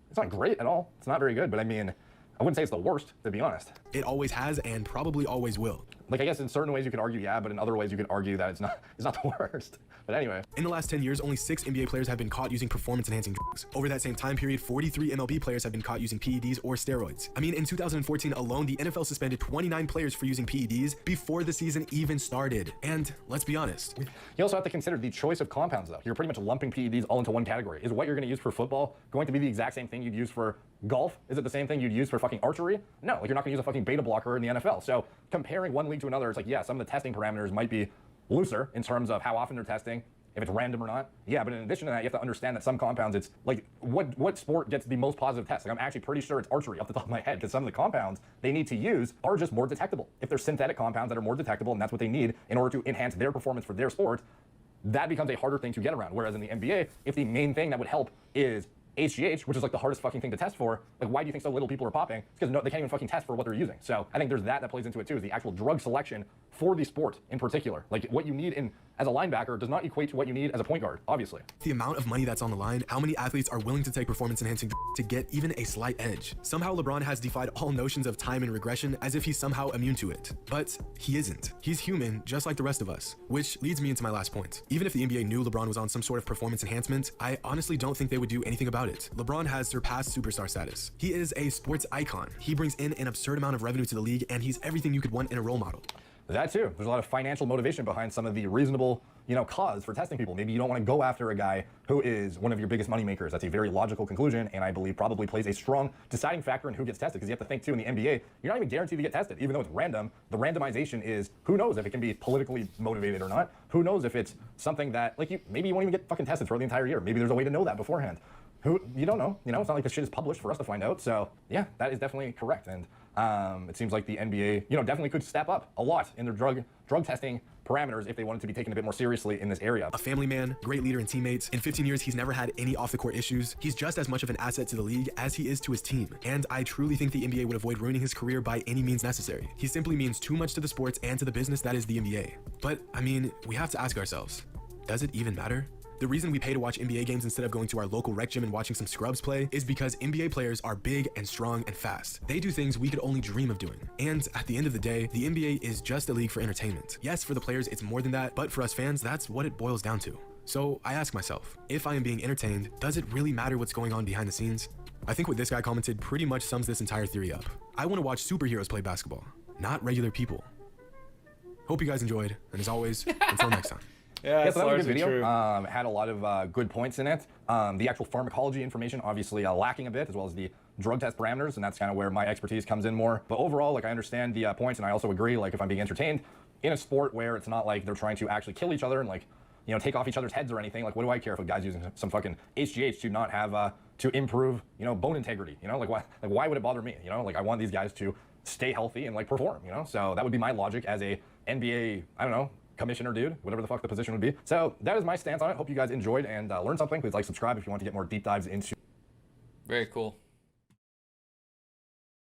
Speaker 3: It's not great at all. It's not very good, but I mean, I wouldn't say it's the worst, to be honest.
Speaker 2: It always has and probably always will.
Speaker 3: Like, I guess in certain ways you could argue, yeah, but in other ways you could argue that it's not the worst. But anyway.
Speaker 2: In the last 10 years, only 6 NBA players have been caught using performance-enhancing drugs. Over that same time period, 43 MLB players have been caught using PEDs or steroids. I mean, in 2014 alone, the NFL suspended 29 players for using PEDs before the season even started. And let's be honest.
Speaker 3: You also have to consider the choice of compounds, though. You're pretty much lumping PEDs all into one category. Is what you're going to use for football going to be the exact same thing you'd use for golf? Is it the same thing you'd use for fucking archery? No, like you're not going to use a fucking beta blocker in the NFL. So comparing one league to another, it's like, yeah, some of the testing parameters might be looser in terms of how often they're testing, if it's random or not. Yeah, but in addition to that, you have to understand that some compounds, it's like, what sport gets the most positive tests? Like, I'm actually pretty sure it's archery off the top of my head, because some of the compounds they need to use are just more detectable. If they're synthetic compounds that are more detectable, and that's what they need in order to enhance their performance for their sport, that becomes a harder thing to get around. Whereas in the NBA, if the main thing that would help is HGH, which is like the hardest fucking thing to test for, like, why do you think so little people are popping? It's because they can't even fucking test for what they're using. So I think there's that plays into it too, is the actual drug selection for the sport in particular. Like, what you need as a linebacker does not equate to what you need as a point guard, obviously.
Speaker 2: The amount of money that's on the line, how many athletes are willing to take performance-enhancing to get even a slight edge? Somehow LeBron has defied all notions of time and regression as if he's somehow immune to it. But he isn't. He's human, just like the rest of us. Which leads me into my last point. Even if the NBA knew LeBron was on some sort of performance enhancement, I honestly don't think they would do anything about it. LeBron has surpassed superstar status. He is a sports icon. He brings in an absurd amount of revenue to the league, and he's everything you could want in a role model.
Speaker 3: That too. There's a lot of financial motivation behind some of the reasonable, cause for testing people. Maybe you don't want to go after a guy who is one of your biggest money makers. That's a very logical conclusion, and I believe probably plays a strong deciding factor in who gets tested, because you have to think too, in the NBA, you're not even guaranteed to get tested. Even though it's random, the randomization is, who knows if it can be politically motivated or not? Who knows if it's something that, like, maybe you won't even get fucking tested for the entire year. Maybe there's a way to know that beforehand. You don't know. It's not like this shit is published for us to find out. So yeah, that is definitely correct. And it seems like the NBA, definitely could step up a lot in their drug testing parameters if they wanted to be taken a bit more seriously in this area.
Speaker 2: A family man, great leader and teammates. In 15 years, he's never had any off-the-court issues. He's just as much of an asset to the league as he is to his team. And I truly think the NBA would avoid ruining his career by any means necessary. He simply means too much to the sports and to the business that is the NBA. But, I mean, we have to ask ourselves, does it even matter? The reason we pay to watch NBA games instead of going to our local rec gym and watching some scrubs play is because NBA players are big and strong and fast. They do things we could only dream of doing. And at the end of the day, the NBA is just a league for entertainment. Yes, for the players, it's more than that, but for us fans, that's what it boils down to. So I ask myself, if I am being entertained, does it really matter what's going on behind the scenes? I think what this guy commented pretty much sums this entire theory up. I want to watch superheroes play basketball, not regular people. Hope you guys enjoyed, and as always, until next time.
Speaker 3: Yeah, so that was a good video. Had a lot of good points in it. The actual pharmacology information, obviously lacking a bit, as well as the drug test parameters, and that's kind of where my expertise comes in more. But overall, like, I understand the points, and I also agree, like, if I'm being entertained in a sport where it's not like they're trying to actually kill each other and, like, take off each other's heads or anything, like, what do I care if a guy's using some fucking HGH to not have, to improve, bone integrity, why would it bother me, like, I want these guys to stay healthy and, like, perform, so that would be my logic as a NBA, I don't know, commissioner dude, whatever the fuck the position would be. So that is my stance on it. Hope you guys enjoyed and learned something. Please like, subscribe if you want to get more deep dives into.
Speaker 1: Very cool.